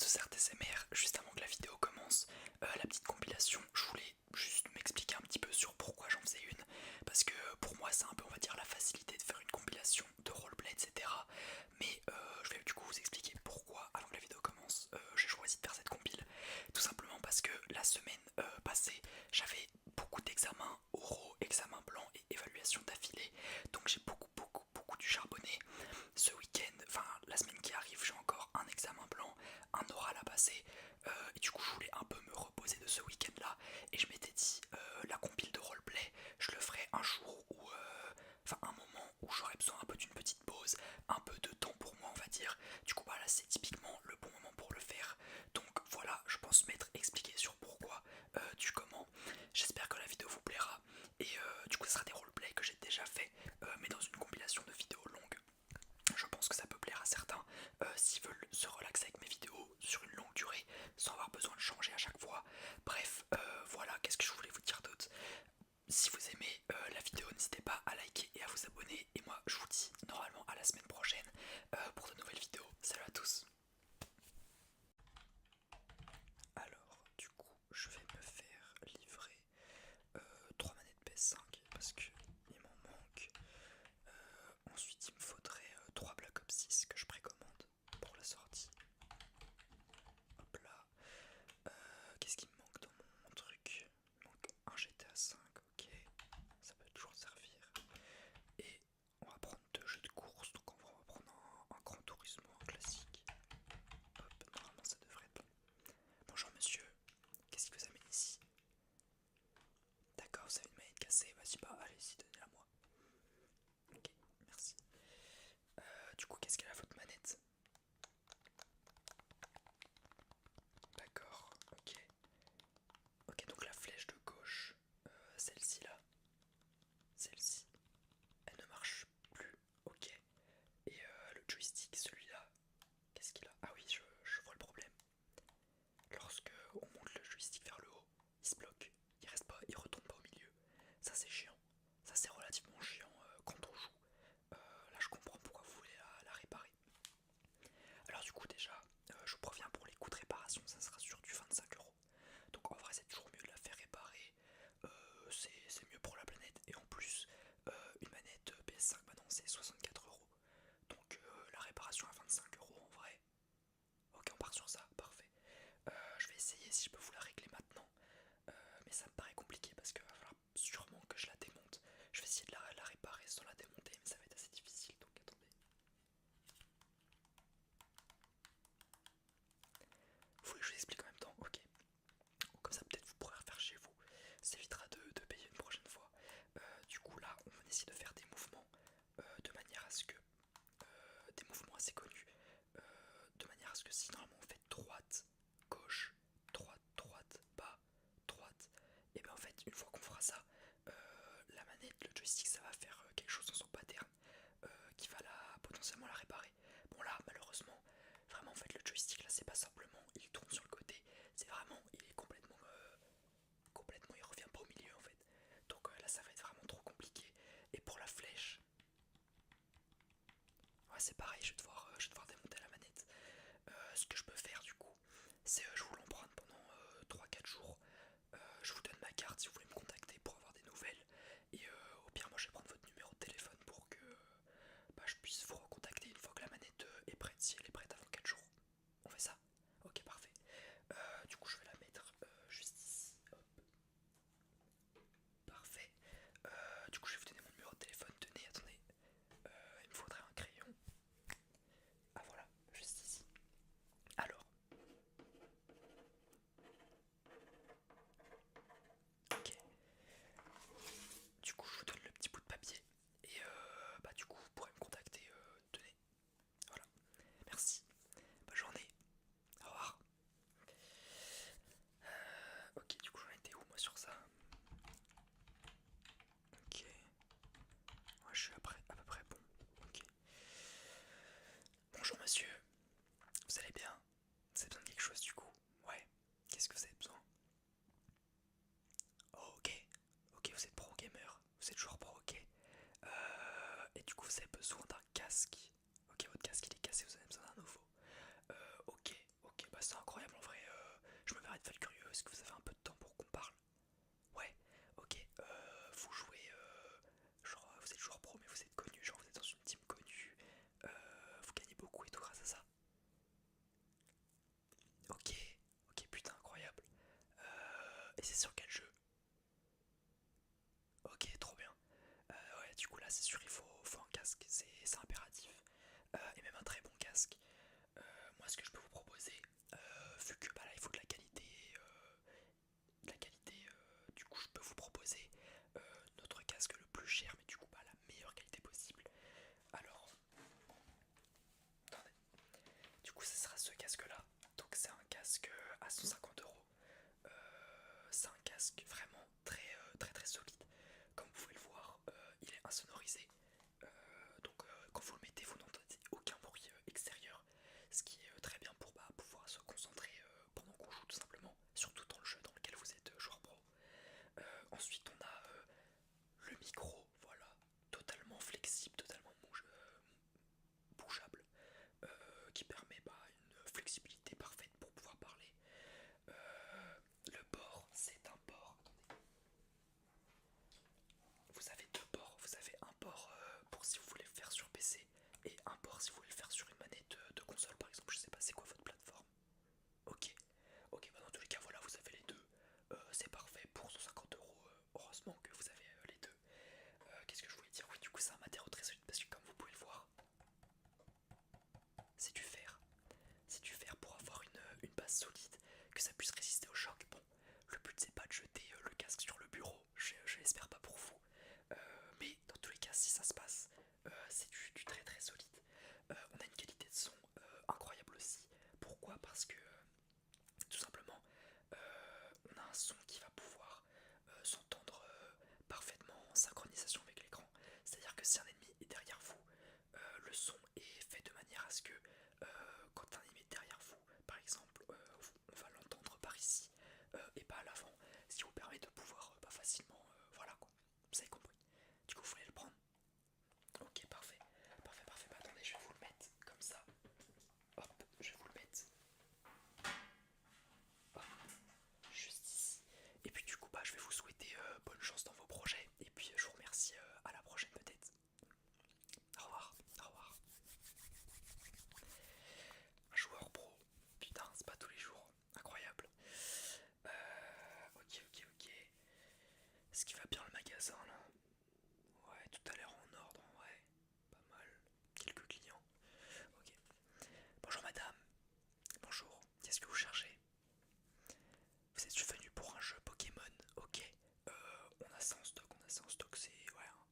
certes SMR, juste avant que la vidéo commence, la petite compilation, je voulais juste m'expliquer un petit peu sur pourquoi j'en faisais une, parce que pour moi c'est un peu on va dire la facilité de faire une compilation de roleplay etc. Mais je vais du coup vous expliquer pourquoi avant que la vidéo commence j'ai choisi de faire cette compile. Tout simplement parce que la semaine passée j'avais beaucoup d'examens oraux, examens blancs et évaluations d'affilée, donc j'ai beaucoup dû charbonner. Ce week-end, enfin la semaine qui arrive, j'ai encore un examen blanc, un oral à passer, et du coup je voulais un peu me reposer de ce week-end là, et je m'étais dit la compile de roleplay, je le ferai un jour où, enfin un moment où j'aurais besoin un peu d'une petite pause, un peu de temps pour moi on va dire. Du coup voilà, c'est typiquement le bon moment pour le faire. Donc voilà, je pense m'être expliqué sur pourquoi, du comment. J'espère que la vidéo vous plaira, et du coup ce sera des roleplays que j'ai déjà fait, mais dans une compilation de vidéos longues. Je pense que ça peut plaire à certains s'ils veulent se relaxer avec mes vidéos sur une longue durée sans avoir besoin de changer à chaque fois. Bref, voilà, qu'est-ce que je voulais vous dire d'autre. Si vous aimez la vidéo, n'hésitez pas à liker et à vous abonner. Et moi, je vous dis normalement à la semaine prochaine pour de nouvelles vidéos. Salut à tous. Alors, du coup, je vais me faire livrer 3 manettes PS5 parce que il m'en manque. Ensuite, il me faudrait 3 Black Ops 6 que je précommande pour la sortie. Hop là. Qu'est-ce qui me manque dans mon truc? Il manque un GTA 5, ok. Ça peut toujours servir. Et on va prendre 2 jeux de course. Donc on va prendre un Grand Turismo, un classique. Hop, normalement ça devrait être bon. Bonjour monsieur, qu'est-ce qui vous amène ici? D'accord, vous avez une manette cassée. Vas-y, bah allez-y, donnez-la moi. Ok, merci. Du coup, qu'est-ce qu'elle a votre manette? D'accord, ok. Ok, donc la flèche de gauche, celle-ci là, celle-ci, elle ne marche plus. Ok. Et le joystick, celui-là, qu'est-ce qu'il a? Ah oui, je vois le problème. Lorsque on monte le joystick vers le haut, il se bloque, il reste pas, il retombe pas au milieu. Ça c'est chiant. Ça c'est relativement chiant quand on joue. Là je comprends pourquoi vous voulez la réparer. Alors du coup déjà, je vous préviens pour les coûts de réparation, ça sera sur du 25 €. Donc en vrai c'est toujours mieux de la faire réparer. C'est mieux pour la planète. Et en plus, une manette PS5 maintenant c'est 64 €. Donc la réparation à 25 € en vrai. Ok, on part sur ça, parfait. Je vais essayer si je peux vous la régler maintenant. Mais ça me paraît compliqué parce que va falloir sûrement que je la démonte. Je vais essayer de la réparer sans la démonter, mais ça va être assez difficile, donc attendez. Vous voulez que je vous explique en même temps? Ok. Comme ça peut-être vous pourrez refaire chez vous. Ça évitera de payer une prochaine fois. Du coup là, on va essayer de faire des mouvements de manière à ce que... des mouvements assez connus. De manière à ce que si normalement on fait droite, gauche, droite, droite, bas, droite, et bien en fait une fois qu'on fera ça, la manette, le joystick ça va faire quelque chose dans son pattern qui va potentiellement la réparer. Bon là malheureusement, vraiment en fait le joystick là c'est pas simplement il tourne sur le côté, c'est vraiment il est complètement il revient pas au milieu en fait. Donc là ça va être vraiment trop compliqué. Et pour la flèche, ouais c'est pareil, je vais devoir démonter la manette. Ce que je peux faire du coup, c'est je vous l'emprunte pendant 3-4 jours. Je vous donne ma carte si vous voulez me contacter pour avoir des nouvelles. Et au pire, moi je vais prendre votre numéro de téléphone pour que je puisse vous recontacter une fois que la manette est prête, si elle est prête avant 4 jours. On fait ça? Ok, parfait. Du coup, je vais la mettre juste ici. Hop, parfait. Du coup, je vais vous donner mon numéro de téléphone. Tenez, attendez. Il me faudrait un crayon. Et c'est sur quel jeu? Ok, trop bien. Ouais, du coup là c'est sûr faut un casque, c'est impératif. Et même un très bon casque. Moi ce que je peux vous proposer, vu que bah, là il faut de la qualité, du coup je peux vous proposer notre casque le plus cher, mais du coup pas la meilleure qualité possible. Alors, attendez. Du coup, ce sera ce casque-là. Donc, c'est un casque à 150 euros. C'est un casque vraiment très très solide. Comme vous pouvez le voir, il est insonorisé. Donc, quand vous le mettez, vous n'entendez aucun bruit extérieur. Ce qui est très bien pour pouvoir se concentrer pendant qu'on joue, tout simplement. Surtout dans le jeu dans lequel vous êtes joueur pro. Ensuite, on a le micro, voilà, totalement flexible, totalement bougeable, qui permet une flexibilité parfaite pour pouvoir parler. Le port, c'est un port. Attendez. Vous avez deux ports. Vous avez un port pour si vous voulez le faire sur PC et un port si vous voulez le faire sur une manette de console, par exemple. Je sais pas, c'est quoi votre plateforme? Ok, ok, bah dans tous les cas, voilà, vous avez les deux. C'est parfait pour 150 euros. Heureusement que vous avez les deux. Qu'est-ce que je voulais dire? Oui, du coup, c'est un matériau très solide parce que, comme vous pouvez le voir, c'est du fer. C'est du fer pour avoir une base solide, que ça puisse résister au choc. Bon, le but c'est pas de jeter le casque sur le bureau, je l'espère pas pour vous. Mais dans tous les cas, si ça se passe, c'est du très très solide. On a une qualité de son incroyable aussi. Pourquoi? Parce que tout simplement, on a un son qui va pouvoir s'entendre parfaitement en synchronisation avec l'écran. C'est-à-dire que si un ennemi est derrière vous, le son est fait de manière à ce que quand un ennemi est derrière vous, par exemple, on va l'entendre par ici et pas à l'avant, ce qui vous permet de pouvoir facilement, voilà quoi, vous avez compris. Du coup, vous voulez le prendre? Ok, parfait, parfait, parfait. Bah attendez, je vais vous le mettre comme ça. Hop, je vais vous le mettre. Hop, juste ici. Et puis du coup, bah je vais vous souhaiter bonne chance dans vos projets. Et puis je vous remercie. À la prochaine peut-être. Au revoir, au revoir. Un joueur pro, putain, c'est pas tous les jours, incroyable. Ok, ok, ok. Est-ce qu'il va bien le magasin là? Ouais, tout a l'air en ordre, ouais, pas mal. Quelques clients. Ok. Bonjour madame, bonjour, qu'est-ce que vous cherchez? Vous êtes venu pour un jeu Pokémon, ok. On a ça en stock, c'est ouais, hein.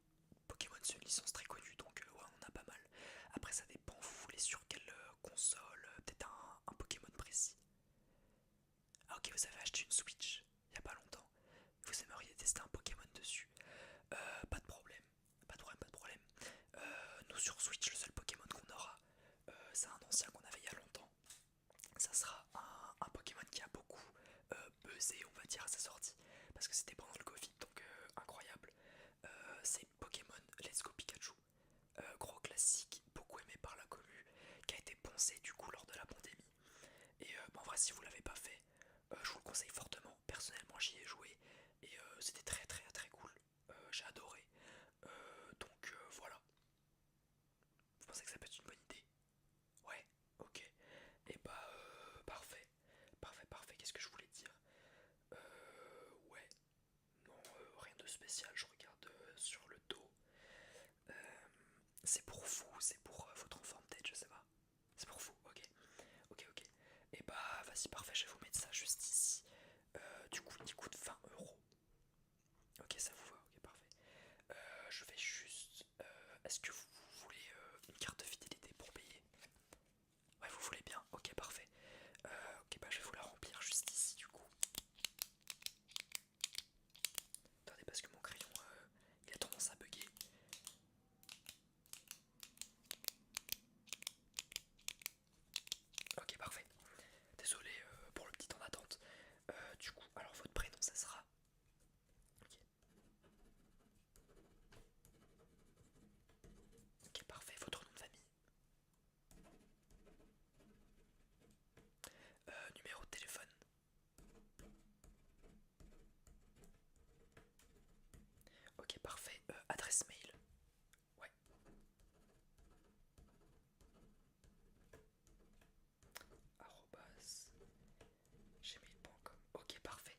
Pokémon c'est une licence très connue donc ouais, on a pas mal. Après ça dépend, vous voulez sur quelle console, peut-être un Pokémon précis. Ah ok, vous avez acheté une Switch il y a pas longtemps. Vous aimeriez tester un Pokémon dessus. Pas de problème, pas de problème, pas de problème. Nous sur Switch, le seul Pokémon qu'on aura, c'est un ancien qu'on avait il y a longtemps. Ça sera un Pokémon qui a beaucoup buzzé, on va dire, à sa sortie. Parce que c'était pendant le Covid, donc incroyable. C'est Pokémon Let's Go Pikachu. Gros classique, beaucoup aimé par la commu, qui a été poncé du coup lors de la pandémie. Et en vrai, si vous l'avez pas fait, je vous le conseille fortement. Personnellement, j'y ai joué et c'était très très très cool. J'ai adoré. Donc voilà. Vous pensez que ça peut être une bonne idée? Ouais, ok. Et bah parfait. Parfait, parfait. Qu'est-ce que je voulais dire? Ouais. Non, rien de spécial. Je regarde sur le dos. Euh, c'est pour vous, c'est pour votre enfant peut-être, je sais pas. C'est pour vous, ok. Ok, ok. Et bah vas-y, parfait, je vais vous mettre ça juste ici. Du coup, il coûte 20 euros. Ok, ça vous va, ok, parfait. Je vais juste... Est-ce que vous voulez une carte de fidélité pour payer? Ouais, vous voulez bien, ok, parfait. Ok, bah je vais vous la remplir juste ici du coup. Attendez, parce que mon crayon, il a tendance à bugger. Ok, parfait. Désolé pour le petit temps d'attente. Du coup, alors votre prénom, ça sera... Ok, ok, parfait. Votre nom de famille? Numéro de téléphone? Ok, parfait. Adresse mail? Ouais. Arrobas gmail.com. Ok, parfait.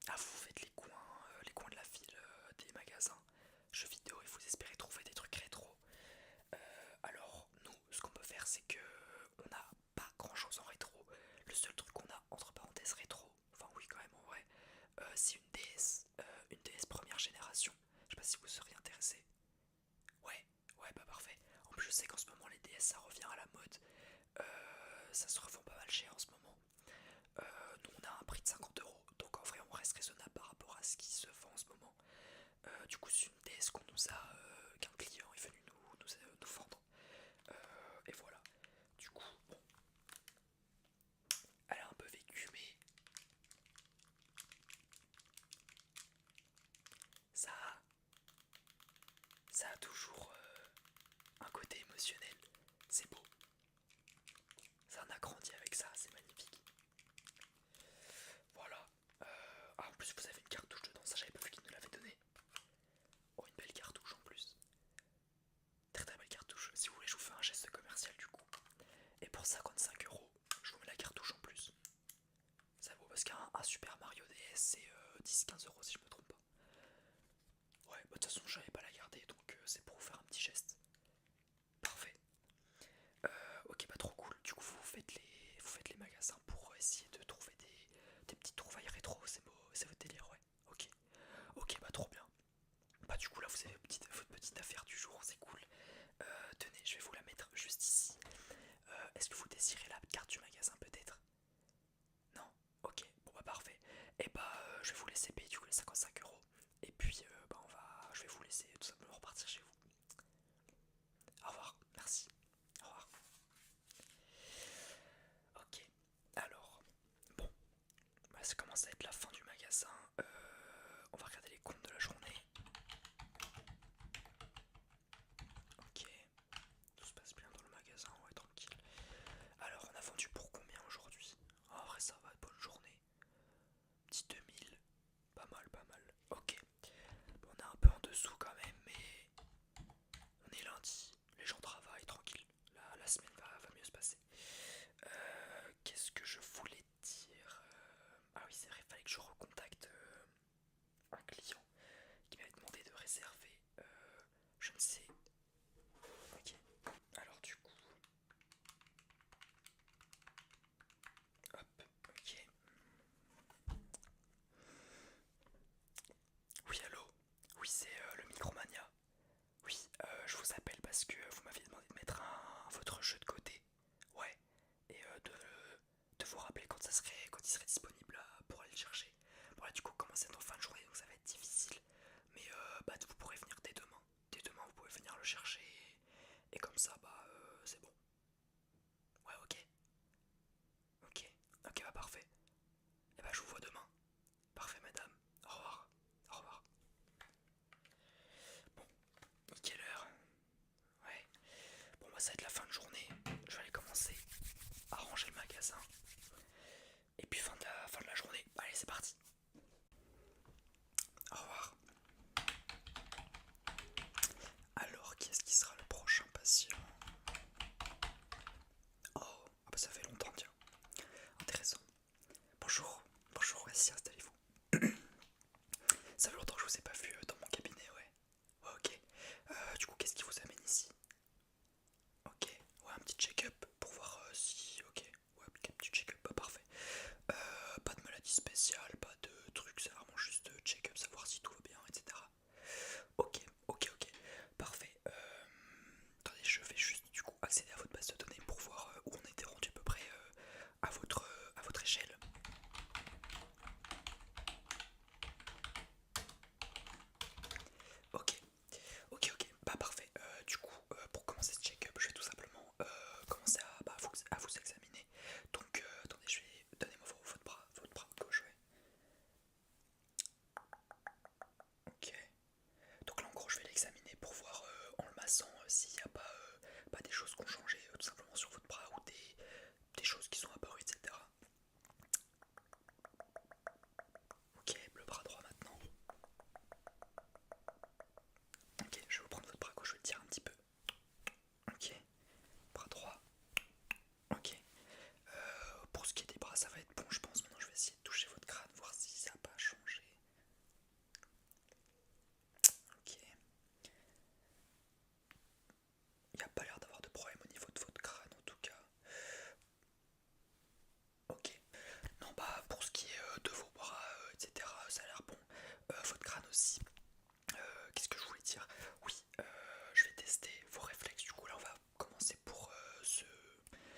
Ah, vous faites les coins de la file des magasins jeux vidéo et vous espérez trouver des trucs rétro. Alors nous, ce qu'on peut faire, c'est que on n'a pas grand chose en rétro. Le seul truc qu'on a entre parenthèses rétro, enfin oui quand même en vrai, c'est une DS première génération. Je sais pas si vous seriez intéressé. Ouais, ouais, bah parfait. En plus je sais qu'en ce moment les DS ça revient à la mode. Ça se revend pas mal cher en ce moment. Nous on a un prix de 50 €, donc en vrai on reste raisonnable par rapport à ce qui se vend en ce moment. Du coup c'est une DS qu'on nous a, qu'un client est venu nous vendre. Et voilà. Du coup, bon, elle a un peu vécu, mais ça, ça a toujours un côté émotionnel. C'est beau. Ça en a grandi avec ça, c'est magnifique. Voilà. Ah, en plus vous avez une cartouche dedans, ça j'avais pas vu qu'il nous l'avait donné. Oh, une belle cartouche en plus. Très très belle cartouche. Si vous voulez, je vous fais un geste commercial du coup. Et pour 55 €, je vous mets la cartouche en plus. Ça vaut parce qu'un Super Mario DS c'est 10-15 € si je me trompe pas. Ouais, bah de toute façon j'allais pas la garder donc c'est pour vous faire un petit geste. Parfait. Ok, bah trop cool. Du coup vous faites les magasins pour essayer de trouver des petites trouvailles rétro, c'est beau, c'est votre délire, ouais. Ok. Ok, bah trop bien. Bah du coup là vous avez votre petite affaire du jour, c'est cool. Tenez, je vais vous la mettre juste ici. Est-ce que vous désirez la carte du magasin peut-être? Non? Ok, bon bah parfait. Et bah je vais vous laisser payer du coup les 55 €. Et puis bah je vais vous laisser tout simplement repartir chez vous. Au revoir, merci. Au revoir. Ok, alors, bon, bah, ça commence à être la fin du magasin. On va regarder les comptes de la journée. Ok, tout se passe bien dans le magasin, ouais, tranquille. Alors, on a vendu pour combien aujourd'hui? En vrai, ça va, bonne journée. Petit 2000, pas mal, pas mal. Ok, bon, on est un peu en dessous quand même, mais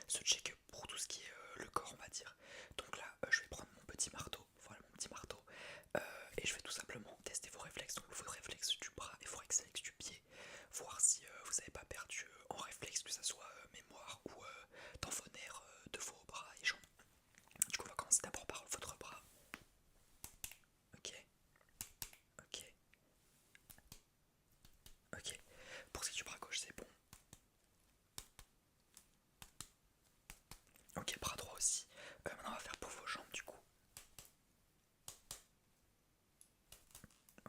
ce check pour tout ce qui est le corps, on va dire. Donc là, je vais prendre mon petit marteau, voilà mon petit marteau, et je vais tout simplement tester vos réflexes, donc vos réflexes du bras et vos réflexes du pied, voir si vous n'avez pas perdu en réflexe, que ça soit mémoire ou dans vos nerfs de vos bras et jambes. Du coup, on va commencer d'abord par votre bras. Ok, ok, ok. Pour ce qui est du bras gauche, c'est bon. Ok, bras droit aussi. Maintenant, on va faire pour vos jambes du coup.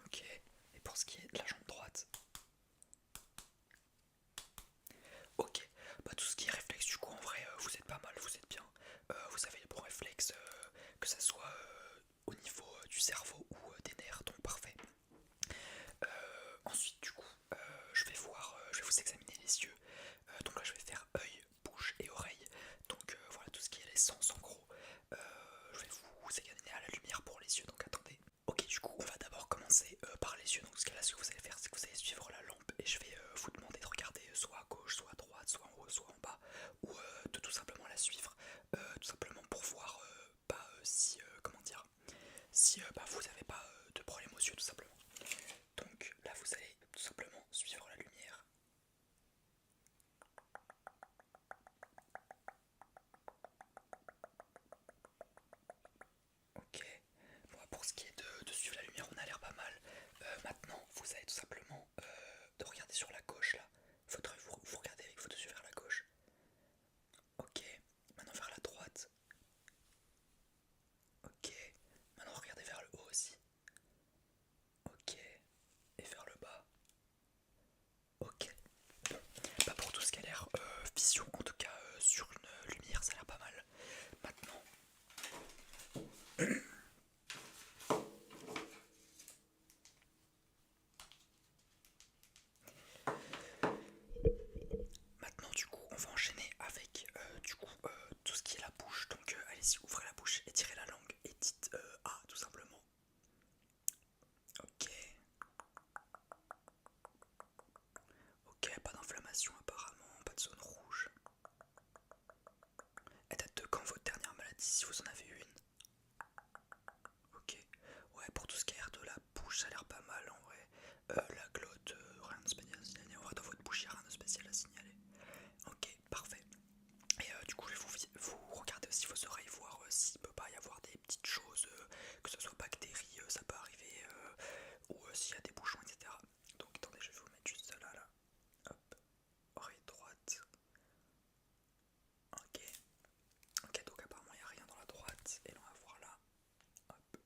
Ok, et pour ce qui est de la jambe droite. Ok, bah tout ce qui est réflexe du coup en vrai vous êtes pas mal, vous êtes bien, vous avez les bons réflexes, que ça soit au niveau du cerveau ou des nerfs, donc parfait. Ensuite du coup je vais vous examiner les yeux, donc là je vais faire œil, bouche et oreille, donc voilà tout ce qui est les sens en gros. Je vais vous examiner à la lumière pour les yeux, donc attendez. Ok, du coup on va d'abord commencer par les yeux, donc ce que vous allez faire c'est que vous allez suivre la lampe et je vais vous demander de regarder soit à gauche, soit à droite, soit en haut, soit en bas, ou de tout simplement la suivre, tout simplement pour voir si, comment dire, si vous n'avez pas de problème aux yeux tout simplement. Donc là vous allez tout simplement suivre la lumière. Ok, bon, pour ce qui est de suivre la lumière, on a l'air pas mal. Maintenant, vous allez tout simplement de regarder sur la gauche là. Vous regardez avec votre yeux vers la gauche. Ok, maintenant vers la droite. Ok, maintenant regardez vers le haut aussi. Ok, et vers le bas. Ok, bon, bah pour tout ce qui a l'air vision, en tout cas sur une lumière, ça a l'air pas mal. Maintenant, Maintenant du coup on va enchaîner avec tout ce qui est la bouche. Donc allez-y, ouvrez la bouche et tirez la langue et dites A tout simplement. Ok, ok, pas d'inflammation apparemment, pas de zone rouge. Elle date de quand votre dernière maladie si vous en avez une? Ok, ouais, pour tout ce qui est de la bouche ça a l'air pas mal en vrai. La glotte, rien de spécial à signaler. En vrai dans votre bouche il n'y a rien de spécial à signaler. Ok, parfait. Et du coup, je vais vous regardez aussi vos oreilles, voir s'il peut pas y avoir des petites choses, que ce soit bactéries, ça peut arriver, ou s'il y a des bouchons, etc. Donc, attendez, je vais vous mettre juste ça là, là. Hop, oreille droite. Ok, ok, donc apparemment il n'y a rien dans la droite. Et là, on va voir là. Hop,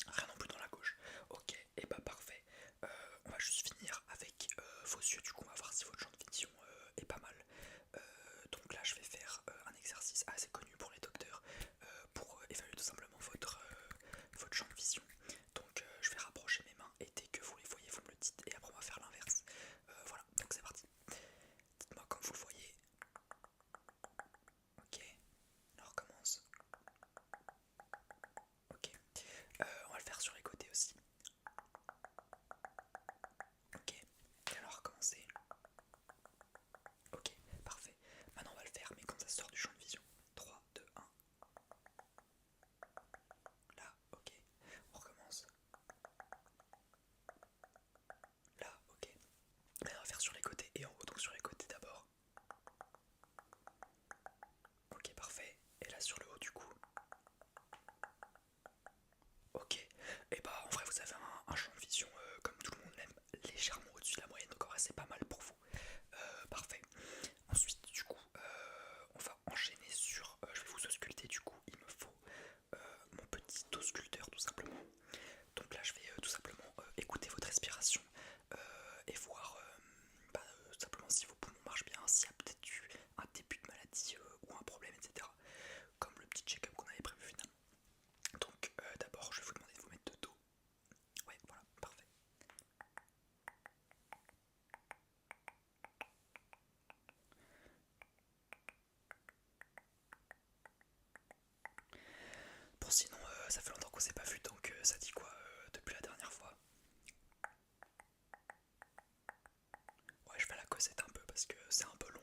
rien non plus dans la gauche. Ok, et bah parfait. On va juste finir avec vos yeux, du coup, on va voir si votre champ de vision est pas mal. Donc là je vais faire un exercice assez connu pour les docteurs pour évaluer tout simplement votre champ de vision. Donc je vais rapprocher mes mains et dès que vous les voyez vous me le dites et après on va faire l'inverse. Voilà, donc c'est parti. Dites-moi quand vous le voyez. Ok, on recommence. Ok, on va le faire sur les côtés aussi. Ok, et alors recommencer. Ok, parfait. Maintenant on va le faire mais quand ça sort du champ de vision. 3, 2, 1. Là, ok. On recommence. Là, ok. Maintenant on va faire sur les côtés et en haut, donc sur les côtés d'abord. Ok, parfait. Et là sur le haut du coup. Ok. Et bah en vrai vous avez un champ de vision comme tout le monde l'aime, légèrement au-dessus de la moyenne, donc en vrai c'est pas mal pour vous. Parfait. Ensuite du coup on va enchaîner sur, je vais vous ausculter du coup, il me faut mon petit ausculteur tout simplement. Donc là je vais tout simplement écouter votre respiration et voir tout simplement si vos poumons marchent bien, s'il y a peut-être eu un début de maladie ou un problème, etc. Comme le petit check-up qu'on avait prévu finalement. Donc d'abord je vais vous demander de vous mettre de dos. Ouais, voilà, parfait. Bon sinon ça fait longtemps qu'on s'est pas vu, donc ça dit quoi depuis la dernière fois? Ouais, je fais la causette un peu parce que c'est un peu long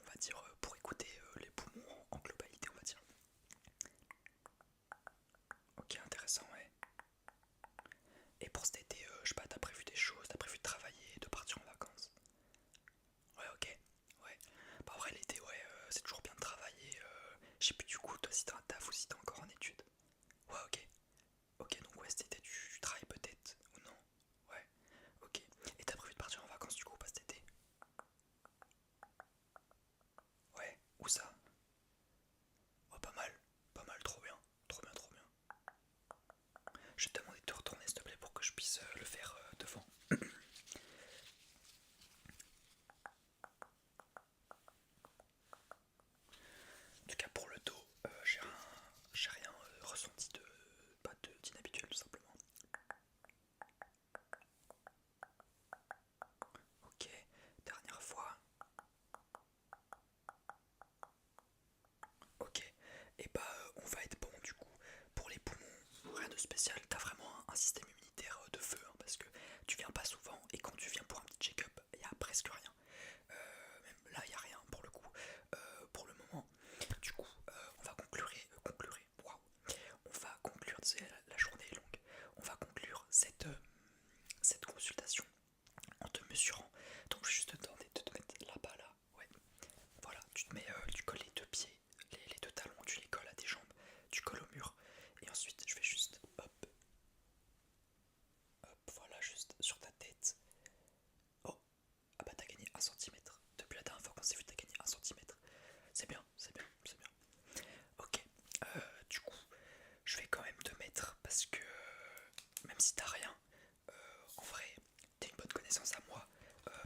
spécial, t'as vraiment un système immunitaire de feu, hein, parce que tu viens pas souvent et quand tu viens pour un petit check-up, il y a presque rien. Même là, il y a rien pour le coup, pour le moment. Du coup, on va conclure, waouh, on va conclure, la journée est longue, on va conclure cette consultation en te mesurant. Donc je vais juste te demander de te mettre là-bas là, ouais. Voilà, tu colles les deux pieds, les deux talons, tu les colles à tes jambes, tu colles au mur, et ensuite je vais juste hop, hop, voilà, juste sur ta tête. Oh, ah bah t'as gagné 1 cm. Depuis la dernière fois qu'on s'est vu, t'as gagné 1 cm. C'est bien, c'est bien, c'est bien. Ok, du coup, je vais quand même te mettre parce que même si t'as rien, en vrai, t'as une bonne connaissance à moi,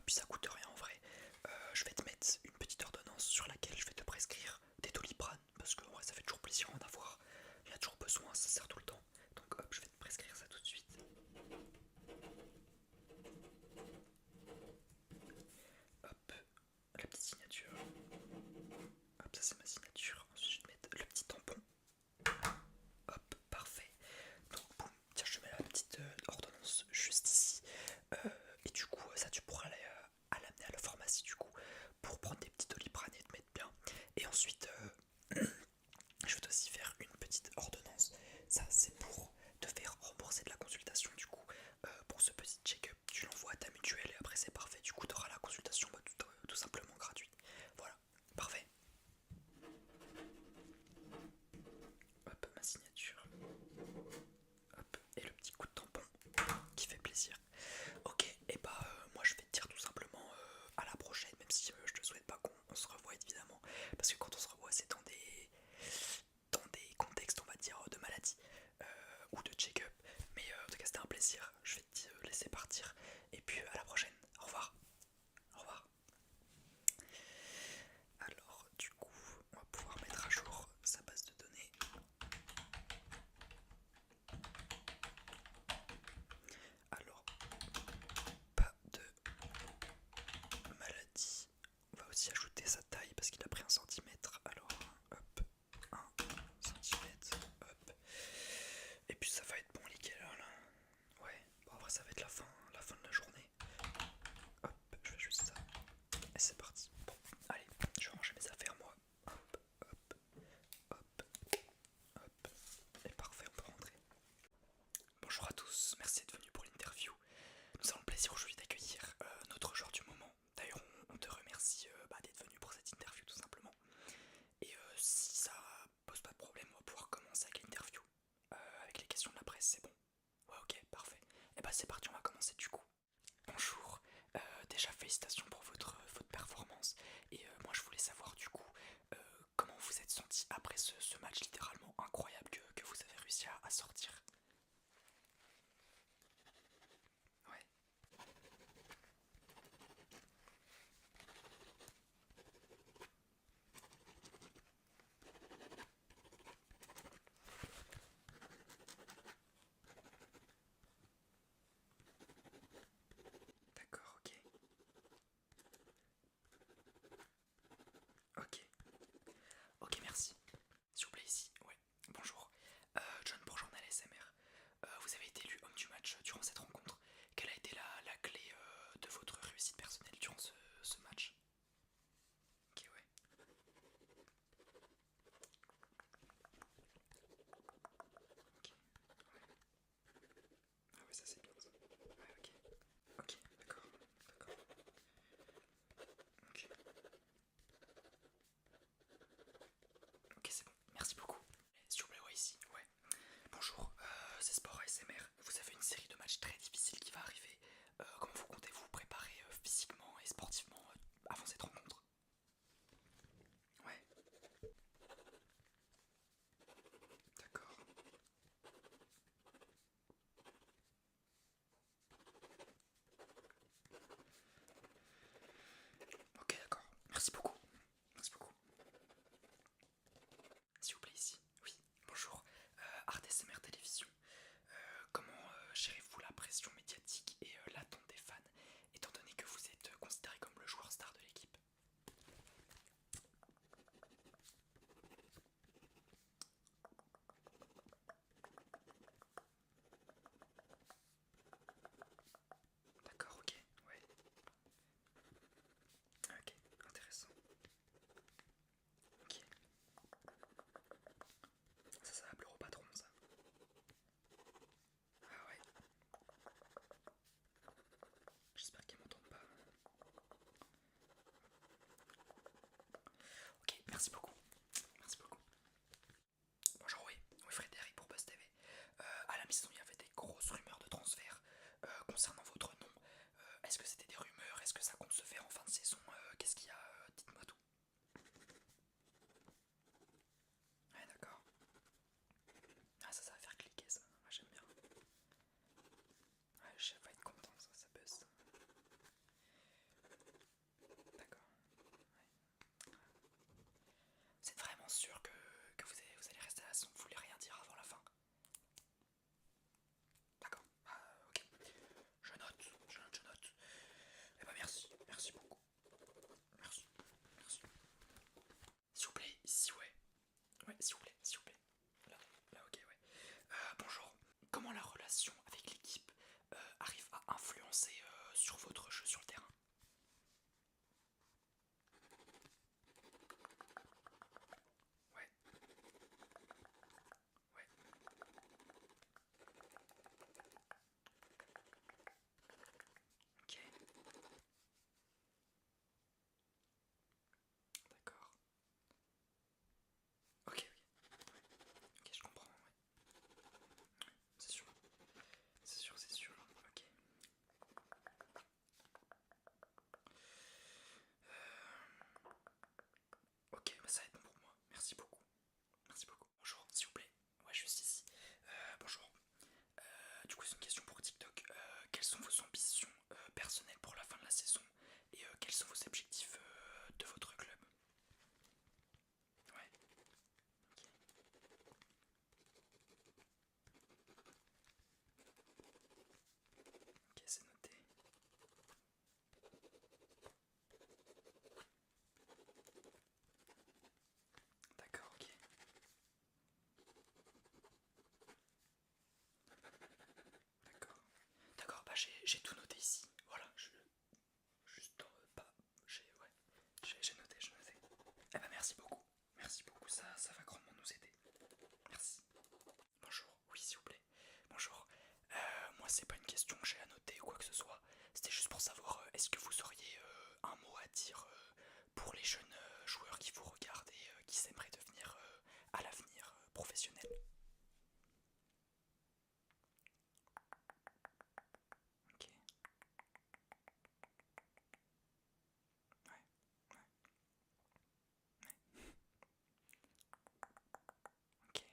puis ça coûte rien en vrai. Je vais te mettre une petite ordonnance sur laquelle je vais te prescrire des Doliprane parce que ouais, ça fait toujours plaisir en avoir. Il y a toujours besoin, ça sert tout le temps. Donc hop, je vais te prescrire ça tout de suite. Hop, la petite signature. Hop, ça c'est ma signature. Ensuite je vais te mettre le petit tampon. Hop, parfait. Donc boum, tiens, je te mets la petite ordonnance juste ici. Et du coup, ça tu pourras à l'amener à la pharmacie du coup pour prendre des petits Doliprane et te mettre bien. Et ensuite, je vais aussi faire une petite ordonnance. Ça c'est pour te faire rembourser de la consultation du coup. Pour ce petit check-up, tu l'envoies à ta mutuelle et après c'est parfait. Du coup, tu auras la consultation tout simplement gratuite. Voilà, parfait. Hop, ma signature. Hop, et le petit coup de tampon qui fait plaisir. Ok, et bah moi je vais te dire tout simplement à la prochaine, même si je te souhaite pas qu'on se revoie évidemment, parce que quand on se revoit c'est dans des contextes on va dire de maladie ou de check-up. Mais en tout cas c'était un plaisir, je vais te laisser partir et puis à la prochaine, au revoir. Au revoir. Alors du coup on va pouvoir mettre à jour sa base de données. Alors, pas de maladie. On va aussi ajouter sa taille parce qu'il a pris 1 cm. Alors, hop, 1 cm, hop. Et puis ça va être bon, nickel là. Ouais, bon après ça va être la fin de la journée. Hop, je fais juste ça. Et c'est parti. Bon, allez, je vais ranger mes affaires moi. Hop, hop, hop, hop. Et parfait, on peut rentrer. Bonjour à tous, merci d'être venus pour l'interview. Nous avons le plaisir aujourd'hui d'accueillir notre joueur du moment. D'ailleurs, on te remercie d'être venu pour cette interview tout simplement. Et si ça pose pas de problème, on va pouvoir commencer avec l'interview. Avec les questions de la presse, c'est bon? Ouais, ok, parfait. Et bah c'est parti, on va commencer du coup. Bonjour, déjà félicitations pour votre performance. Et moi je voulais savoir du coup comment vous êtes senti après ce match littéralement incroyable que vous avez réussi à sortir. Ouais. D'accord, ok. Ok. Ok, merci. S'il vous plaît, ici, ouais. Bonjour. John pour Journal SMR. Vous avez été élu homme du match durant cette rencontre. Quelle a été la clé de votre réussite personnelle durant ce match? Ok, ouais. Ok, ouais. Ah ouais, ça c'est bien ça. Ouais, ok. Ok, d'accord. D'accord. Ok. Ok, c'est bon. Merci beaucoup. S'il vous plaît, ouais, ici, ouais. Bonjour, c'est Sport ASMR. Vous avez une série de matchs très difficiles Merci beaucoup. Merci beaucoup. Bonjour, oui, Frédéric pour Buzz TV. À la maison, il y avait des grosses rumeurs de transfert concernant votre nom. Est-ce que c'était des rumeurs? Est-ce que ça compte se faire en fin de saison? Qu'est-ce qu'il y a? Dites-moi tout. Ouais, d'accord. Ah, ça va faire cliquer ça. Ouais, j'aime bien. Ouais, je vais être content, ça buzz. D'accord. Ouais. Vous êtes vraiment sûr que vous allez rester à la saison? Vous voulez rien dire avant la fin? D'accord. Ok. Je note. Eh ben merci, merci beaucoup. Merci, merci. S'il vous plaît, ici, ouais. Ouais, s'il vous plaît, s'il vous plaît. Là, ok, ouais. Bonjour. Comment la relation avec l'équipe arrive à influencer sur votre jeu sur le terrain? Ouais, ouais. Ok, d'accord. Ok, ok, je comprends, ouais. C'est sûr, c'est sûr, c'est sûr. Ok. Ok, bah ça va être bon pour moi. Merci beaucoup. Merci beaucoup. Bonjour, s'il vous plaît. Ouais, juste ici. Bonjour. Du coup, c'est une question pour TikTok. Quelles sont vos ambitions personnelles pour la fin de la saison et quels sont vos objectifs de votre club? Ouais, ok, c'est noté. D'accord, ok. D'accord. D'accord, bah j'ai tout noté ici. Voilà, juste pas. Ouais, j'ai noté, j'ai noté. Eh bah merci beaucoup. Merci beaucoup, ça va grandement nous aider. Merci. Bonjour, oui s'il vous plaît. Bonjour. Moi c'est pas une question que j'ai à noter ou quoi que ce soit. C'était juste pour savoir, est-ce que vous auriez un mot à dire pour les jeunes joueurs qui vous regardent et qui s'aimeraient devenir à l'avenir professionnels? Ok, ouais, ouais, ouais. Ok,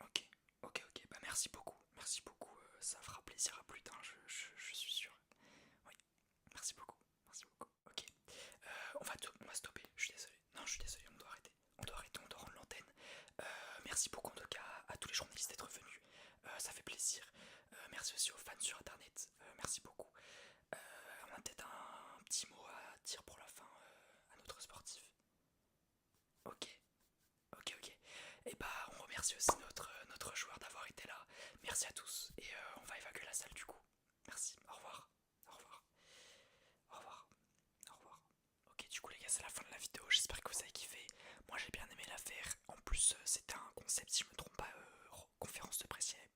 ok. Ok, ok, bah merci beaucoup, ça fera plaisir à plus tard, je suis sûr. Oui, merci beaucoup, merci beaucoup. Ok, on va stopper, je suis désolé. Non, je suis désolé, on doit rendre l'antenne. Merci beaucoup en tout cas à tous les journalistes d'être venus, ça fait plaisir. Merci aussi aux fans sur internet, merci beaucoup. On a peut-être un petit mot à dire pour la fin à notre sportif. Ok, ok. Et bah on remercie aussi notre joueur d'avoir été là. Merci à tous et on va évacuer la salle du coup. Merci, au revoir. Au revoir. Au revoir. Au revoir. Ok, du coup les gars, c'est la fin de la vidéo. J'espère que vous avez kiffé. Moi j'ai bien aimé la faire. En plus c'était un concept, si je me trompe pas, conférence de presse. Il y avait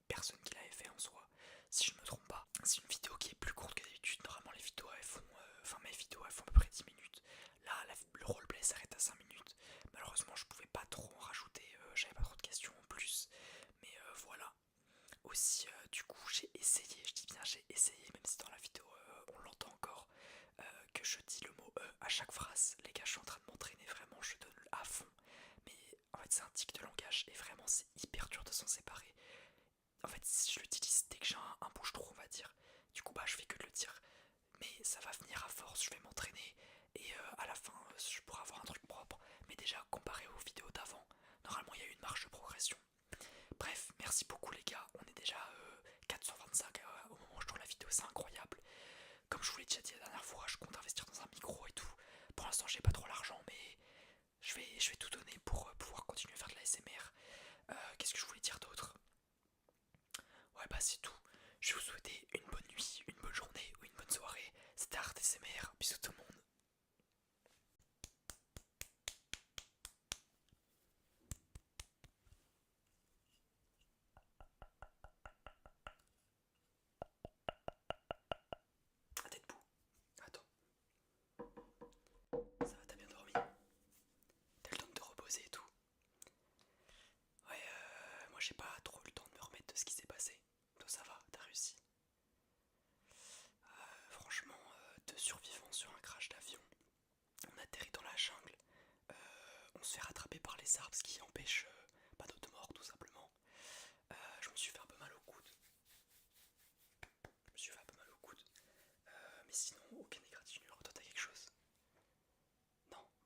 personne qui l'avait fait en soi, si je me trompe pas. C'est une vidéo qui est plus courte que d'habitude. Normalement les vidéos elles font, enfin mes vidéos elles font à peu près 10 minutes. Là le roleplay s'arrête à 5 minutes. Malheureusement je pouvais pas trop en rajouter, j'avais pas trop de questions en plus. Mais voilà. Aussi du coup j'ai essayé, je dis bien j'ai essayé, même si dans la vidéo on l'entend encore, que je dis le mot à chaque phrase. Les gars, je suis en train de m'entraîner vraiment, je donne à fond. Mais en fait c'est un tic de langage et vraiment c'est hyper dur de s'en séparer. En fait je l'utilise dès que j'ai un bouche-trou on va dire. Du coup bah je fais que de le dire. Mais ça va venir à force, je vais m'entraîner et à la fin je pourrai avoir un truc propre. Mais déjà comparé aux vidéos d'avant, normalement il y a eu une marge de progression. Bref, merci beaucoup les gars, on est déjà 425 au moment où je tourne la vidéo, c'est incroyable. Comme je vous l'ai déjà dit la dernière fois, je compte investir dans un micro et tout. Pour l'instant j'ai pas trop l'argent mais je vais tout donner pour pouvoir continuer à faire de la SMR. Qu'est-ce que je voulais dire d'autre? Ouais bah c'est tout. Je vais vous souhaiter une bonne nuit, une bonne journée ou une bonne soirée. C'était Art SMR, bisous tout le monde.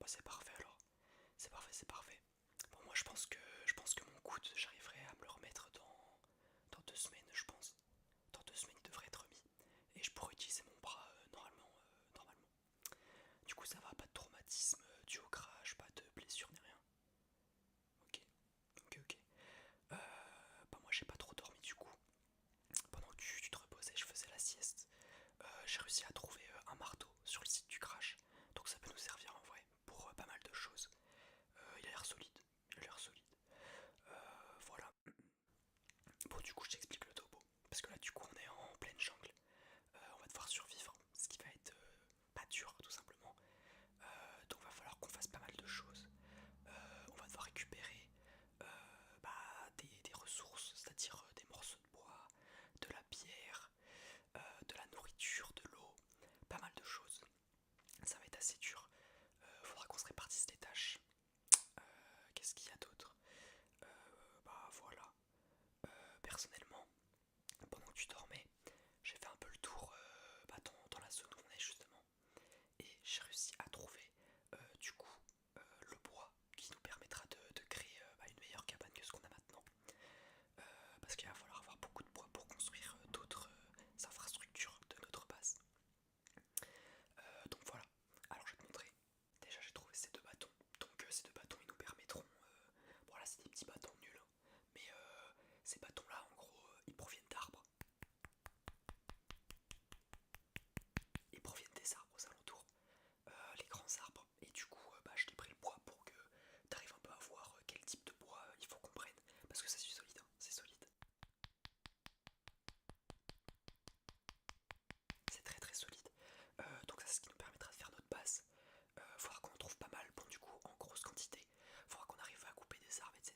c'est parfait alors. C'est parfait, c'est parfait. Bon, moi je pense que mon coude, j'arriverai à me le remettre dans 2 semaines, je pense. Dans 2 semaines, il devrait être remis. Et je pourrais utiliser mon bras normalement. Du coup, ça va, pas de traumatisme dû au crash, pas de blessure ni rien. Ok, ok. Bah, moi, j'ai pas trop dormi du coup. Pendant que tu te reposais, je faisais la sieste. J'ai réussi à trouver un marteau sur le site du crash. Donc, ça peut nous servir en vrai pour pas mal de choses. Il a l'air solide. Il a l'air solide. Voilà. Bon, du coup, je t'explique le topo. Parce que là, du coup, on est en pleine jungle. On va devoir survivre. Ce qui va être pas dur, tout simplement. Donc, va falloir qu'on fasse pas mal de choses. On va devoir récupérer des ressources, c'est-à-dire des morceaux de bois, de la pierre, de la nourriture, de l'eau, pas mal de choses. Ça va être assez dur. Faudra qu'on se répartisse les tâches. Qu'est-ce qu'il y a d'autre? Bah voilà. Personnellement, pendant que tu dormais, j'ai fait un peu le tour dans la zone où on est justement. Et j'ai réussi à trouver du coup le bois qui nous permettra de créer une meilleure cabane que ce qu'on a maintenant. Parce qu'il va falloir avoir beaucoup de bois pour construire d'autres infrastructures de notre base. Donc voilà, alors je vais te montrer. Déjà j'ai trouvé ces deux bâtons. Donc ces deux bâtons ils nous permettront. Bon là c'est des petits bâtons nuls. Mais ces bâtons là en gros ils proviennent d'arbres. Ils proviennent des arbres aux alentours. Les grands arbres. Et du coup je t'ai pris le bois pour que tu arrives un peu à voir quel type de bois il faut qu'on prenne. Parce que ça c'est solide, hein, c'est solide. C'est très très solide. Donc ça c'est ce qui nous permettra de faire notre base. Faudra qu'on en trouve pas mal, bon du coup en grosse quantité. Faudra qu'on arrive à couper des arbres, etc.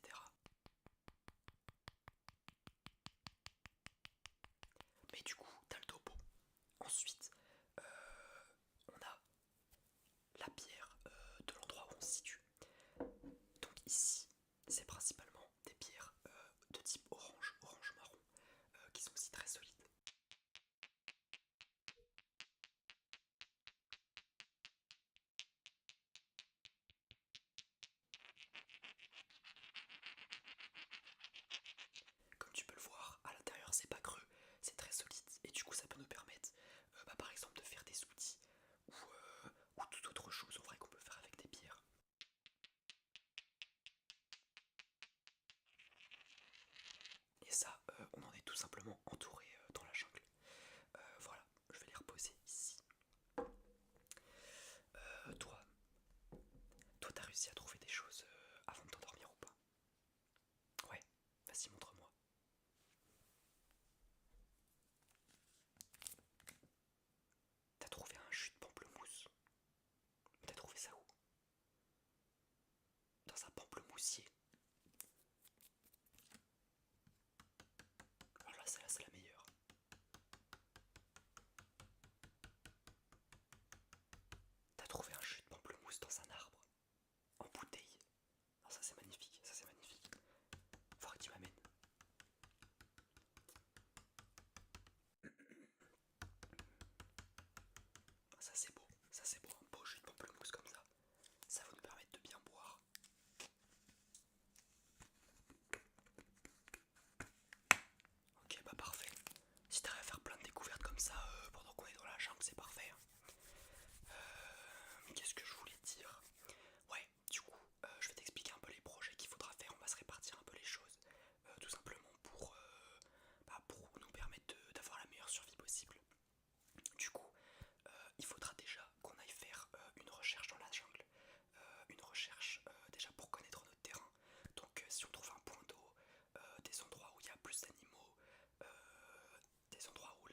Mais du coup, t'as le topo. Ensuite, on a la pierre de l'endroit où on se situe. Donc ici, c'est principalement des pierres de type orange, orange-marron, qui sont aussi très solides. Comme tu peux le voir, à l'intérieur c'est pas creux, c'est très solide et du coup ça peut nous permettre par exemple de faire des outils ou toute autre chose en vrai qu'on peut faire avec des pierres. Et ça, on en est tout simplement entouré dans la jungle. Voilà, je vais les reposer ici. Toi t'as réussi à trouver des choses avant de t'endormir ou pas? Ouais, vas-y montre-moi. T'as trouvé un jus de pamplemousse. T'as trouvé ça où? Dans un pamplemoussier. Alors là, celle-là, c'est la meilleure. T'as trouvé un jus de pamplemousse dans un arbre. En bouteille. Non, ça c'est magnifique, ça c'est magnifique. Faudra que tu m'amènes. Ça c'est beau, un beau jus de pamplemousse comme ça. Ça va nous permettre de bien boire. Ok, bah parfait. Si t'arrives à faire plein de découvertes comme ça pendant qu'on est dans la jungle, c'est parfait. Hein. Qu'est-ce que je voulais dire? Ouais, du coup, je vais t'expliquer un peu les projets qu'il faudra faire. On va se répartir un peu les choses. Tout simplement pour nous permettre d'avoir la meilleure survie possible. Du coup, il faudra déjà qu'on aille faire une recherche dans la jungle. Une recherche déjà pour connaître notre terrain. Donc si on trouve un point d'eau, des endroits où il y a plus d'animaux, des endroits où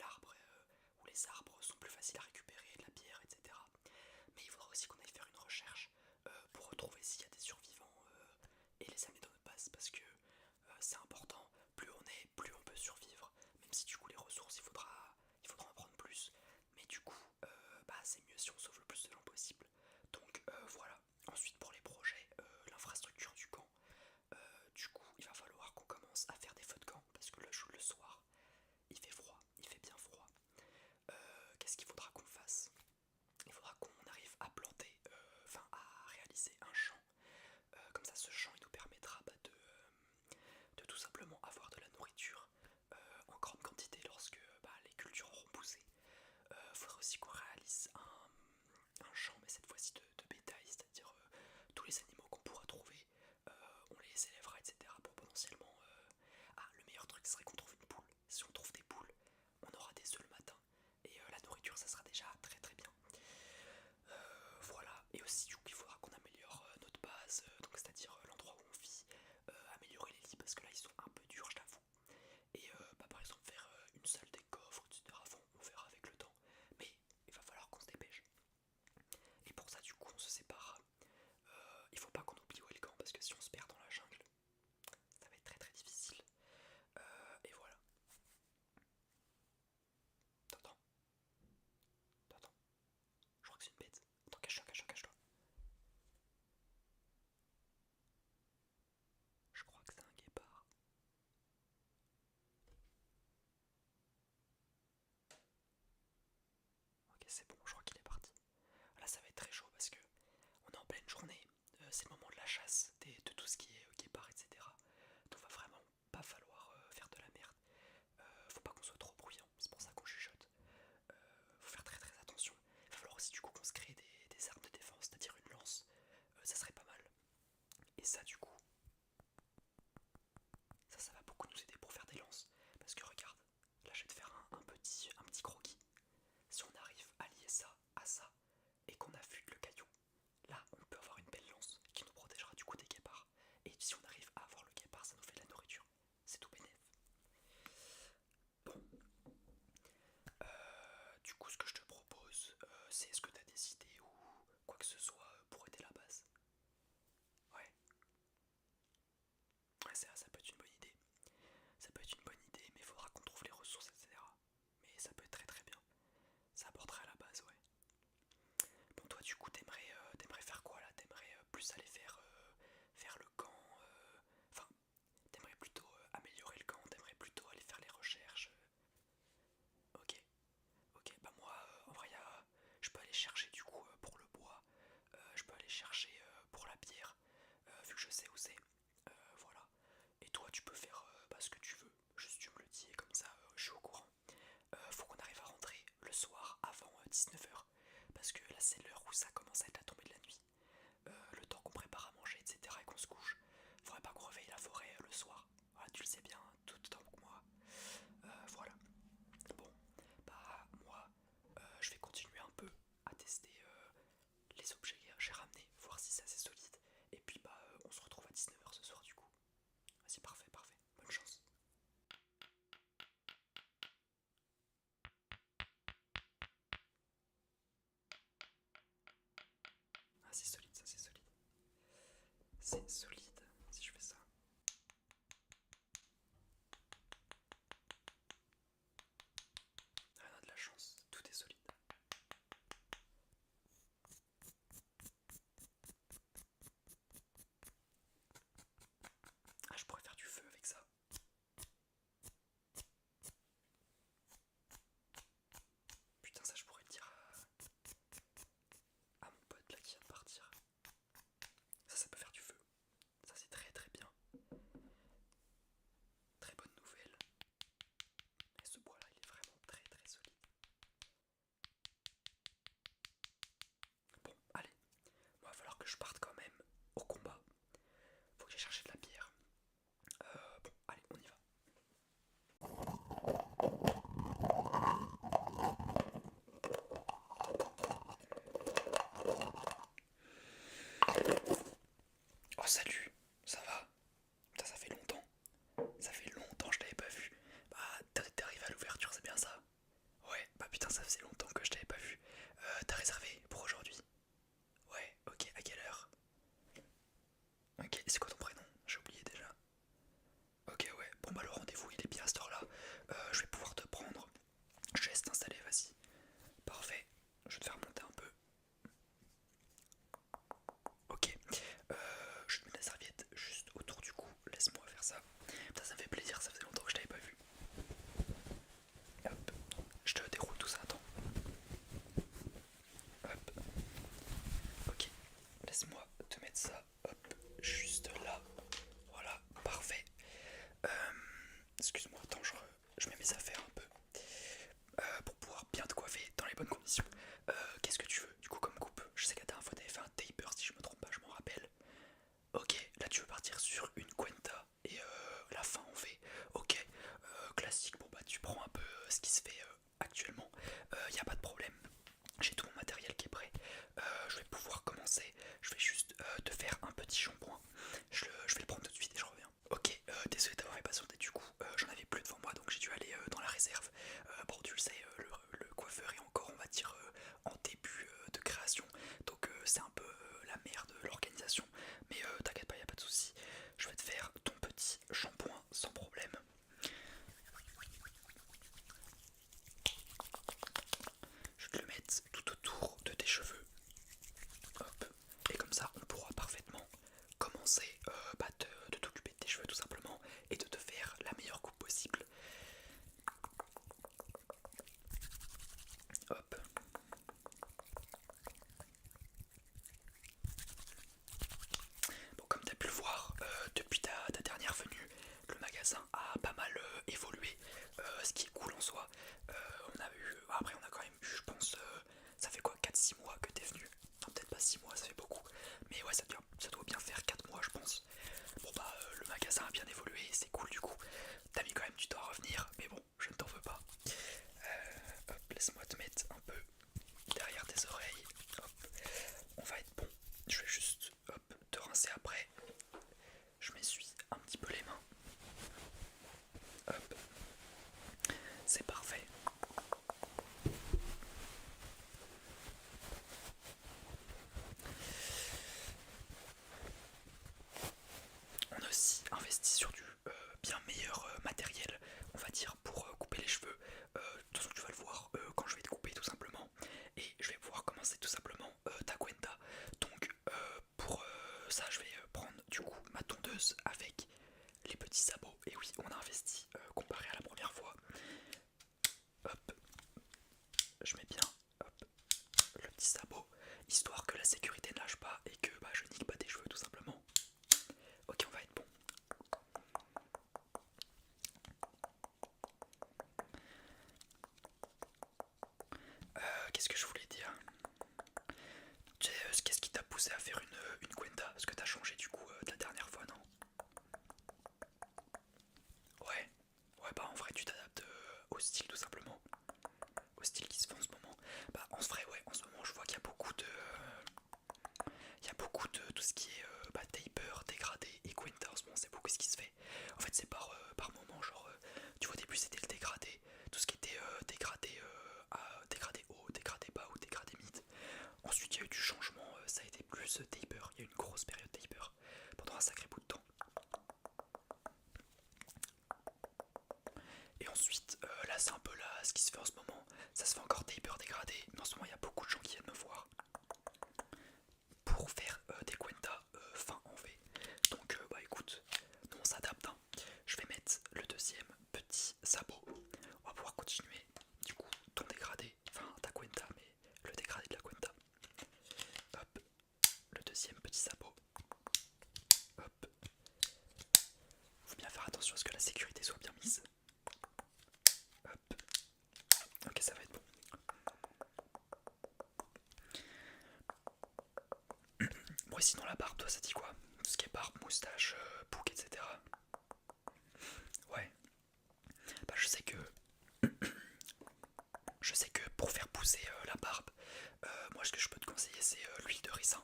chercher du coup pour le bois, je peux aller chercher pour la pierre, vu que je sais où c'est. Voilà. Et toi tu peux faire ce que tu veux, juste tu me le dis et comme ça je suis au courant. Faut qu'on arrive à rentrer le soir avant 19h, parce que là c'est l'heure où ça commence à être la tombée de la nuit. Le temps qu'on prépare à manger, etc. et qu'on se couche. Faudrait pas qu'on réveille la forêt le soir. Voilà, tu le sais bien, tout autant que moi. Voilà. Bon, bah moi, je vais continuer un peu à tester les objets que j'ai ramenés, voir si c'est assez solide. Et puis bah on se retrouve à 19h ce soir du coup. Vas-y, parfait, parfait. Bonne chance. Ah c'est solide, ça c'est solide. C'est solide si je fais ça. Ah, on a de la chance, tout est solide. Ah, je pourrais faire du feu avec ça. Putain, ça je pourrais le dire à mon pote là qui vient de partir. Ça peut faire du feu. Ça c'est très très bien. Très bonne nouvelle. Et ce bois là il est vraiment très très solide. Bon, allez. Bon, il va falloir que je parte quand même au combat. Faut que j'aille chercher de la bière. Bon, allez, on y va. Oh salut, ça va? Putain, ça fait longtemps. Ça fait longtemps que je t'avais pas vu. Bah, t'es arrivé à l'ouverture, c'est bien ça? Ouais, bah putain, ça faisait longtemps que je t'avais pas vu. T'as réservé pour aujourd'hui? Ouais, ok, à quelle heure? Ok, c'est quoi ton prénom? J'ai oublié déjà. Ok, ouais, bon bah le rendez-vous il est bien à cette heure-là. Je vais pouvoir te prendre. Je te laisse t'installer, vas-y. Parfait, je vais te faire monter un peu. Ok, je te mets la serviette juste autour du cou. Laisse-moi faire ça. Putain, ça me fait plaisir, ça faisait longtemps que je t'avais pas vu. Hop, je te déroule tout ça, attends. Hop, ok, laisse-moi te mettre ça, hop, juste là. Voilà, parfait. Excuse-moi, attends, je mets mes affaires un peu pour pouvoir bien te coiffer dans les bonnes conditions. Qu'est-ce que tu veux du coup comme coupe? Je sais qu'à la dernière fois t'avais fait un taper si je me trompe pas, je m'en rappelle. Ok, là tu veux partir sur une Cuenta et la fin en V. Ok, classique, bon bah tu prends un peu ce qui se fait actuellement. Y a pas de problème. J'ai tout mon matériel qui est prêt. Je vais pouvoir commencer. Je vais juste te faire un petit shampoing. Je vais le prendre tout de suite et je reviens. Ok, désolé d'avoir fait patienter du coup. J'en avais plus devant moi donc j'ai dû aller dans la réserve. Bon, tu le sais, le coiffeur est encore, on va dire, en début de création. Donc c'est un peu la merde l'organisation. Mais t'inquiète pas, y a pas de souci. Je vais te faire ton petit shampoing sans problème. Je vais te le mettre tout autour de tes cheveux. Hop. Et comme ça, on pourra parfaitement commencer de t'occuper de tes cheveux tout simplement et de te faire la meilleure coupe possible. Hop. Bon, comme tu as pu le voir, depuis ta dernière venue, le magasin a pas mal évolué, ce qui est cool en soi. On a eu, après on a quand même eu, je pense, ça fait quoi, 4-6 mois que t'es venu? Non, peut-être pas 6 mois, ça fait beaucoup. Mais ouais, ça doit bien faire 4 mois, je pense. Bon bah, le magasin a bien évolué, c'est cool du coup. T'as mis quand même du temps à revenir, mais bon, je ne t'en veux pas. Hop, laisse-moi te mettre un peu derrière tes oreilles. Hop, on va être bon. Je vais juste te rincer après. Je m'essuie un petit peu les mains. Hop, c'est parfait. On a aussi investi sur du bien meilleur matériel, on va dire, pour couper les cheveux. De toute façon, tu vas le voir quand je vais te couper tout simplement. Et je vais pouvoir commencer tout simplement ta cuenta. Donc pour ça, je vais prendre du coup ma tondeuse avec les petits sabots. Et oui, on a investi comparé à la première fois. Hop, je mets bien hop, le petits sabots, histoire que la sécurité ne lâche pas et que bah, je nique pas tes cheveux tout simplement. Ok, on va être bon. Qu'est-ce que je voulais dire? Qu'est-ce qui t'a poussé à faire une cuenta? Parce que t'as changé du coup de la dernière fois, non? Ouais, ouais bah en vrai tu t'adaptes au style tout simplement. Au style qui se fait en ce moment. Bah en vrai ouais, en ce moment je vois qu'il y a beaucoup de... il y a beaucoup de tout ce qui est taper, dégradé et cuenta en ce moment, c'est beaucoup ce qui se fait. En fait c'est par moment, genre tu vois au début c'était le dégradé, tout ce qui était dégradé haut, dégradé bas ou dégradé mid. Ensuite il y a eu du changement, ça a été plus taper, il y a eu une grosse période taper pendant un sacré bout de temps. Et ensuite là c'est un peu là ce qui se fait en ce moment, ça se fait encore taper dégradé, mais en ce moment il y a beaucoup de gens qui viennent me voir pour faire des cuentas fin en V. Donc bah écoute, nous on s'adapte, hein. Je vais mettre le deuxième petit sabot. On va pouvoir continuer du coup ton dégradé, enfin ta cuenta, mais le dégradé de la cuenta. Hop, le deuxième petit sabot. Hop. Faut bien faire attention à ce que la sécurité soit bien mise. Hop. Ok, ça va être bon. Bon et sinon la barbe, toi ça dit quoi? Tout ce qui est barbe, moustache, bouc, etc. Ouais. Bah je sais que pour faire pousser la barbe, moi ce que je peux te conseiller c'est l'huile de ricin.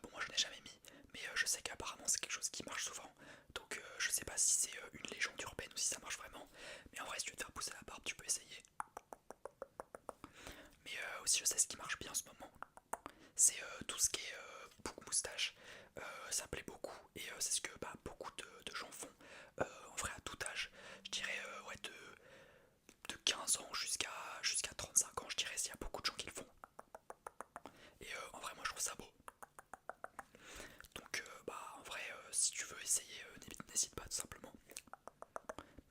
Bon moi je n'ai jamais mis, mais je sais qu'apparemment c'est quelque chose qui marche souvent. Donc je sais pas si c'est une légende urbaine ou si ça marche vraiment. Mais en vrai si tu veux te faire pousser la barbe tu peux essayer. Mais aussi je sais ce qui marche bien en ce moment. C'est tout ce qui est bouc moustache. Ça plaît beaucoup et c'est ce que bah, beaucoup de gens font. En vrai à tout âge. Je dirais ouais de 15 ans jusqu'à 35 ans je dirais s'il y a beaucoup de gens qui le font. Et en vrai moi je trouve ça beau. Donc bah en vrai si tu veux essayer n'hésite pas tout simplement.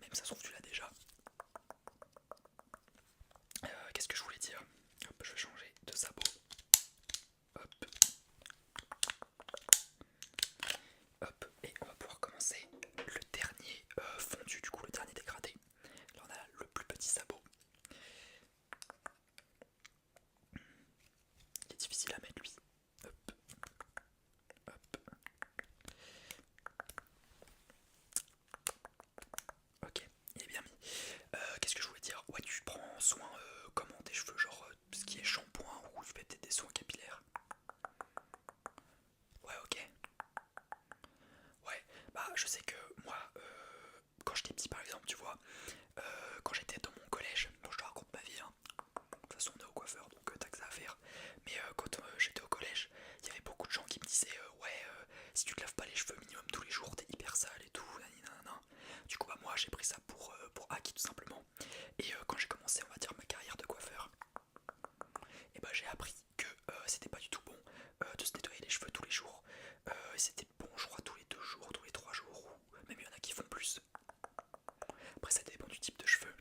Même ça se trouve tu l'as déjà. Qu'est-ce que je voulais dire? Hop, je vais changer de sabot. Hop. Hop. Et on va pouvoir commencer le dernier fondu, du coup le dernier dégradé. Là on a le plus petit sabot. Il est difficile à mettre lui. Hop. Hop. Ok, il est bien mis. Qu'est-ce que je voulais dire? Ouais, tu prends soin comment tes cheveux, genre ce qui est shampoing ou tu fais peut-être des soins capillaires. Ouais, ok. Ouais, bah je sais que moi, quand j'étais petit par exemple, tu vois, quand j'étais dans mon collège, bon je te raconte ma vie, hein. De toute façon on est au coiffeur donc t'as que ça à faire. Mais quand j'étais au collège, il y avait beaucoup de gens qui me disaient ouais si tu te laves pas les cheveux minimum tous les jours t'es hyper sale et tout, nanana. Du coup bah moi j'ai pris ça pour acquis tout simplement. Et quand j'ai commencé on va dire ma carrière de coiffeur, et bah j'ai appris que c'était pas du tout bon de se nettoyer les cheveux tous les jours. C'était bon je crois tous les 2 jours, tous les 3 jours, ou même il y en a qui font plus. Après ça dépend du type de cheveux.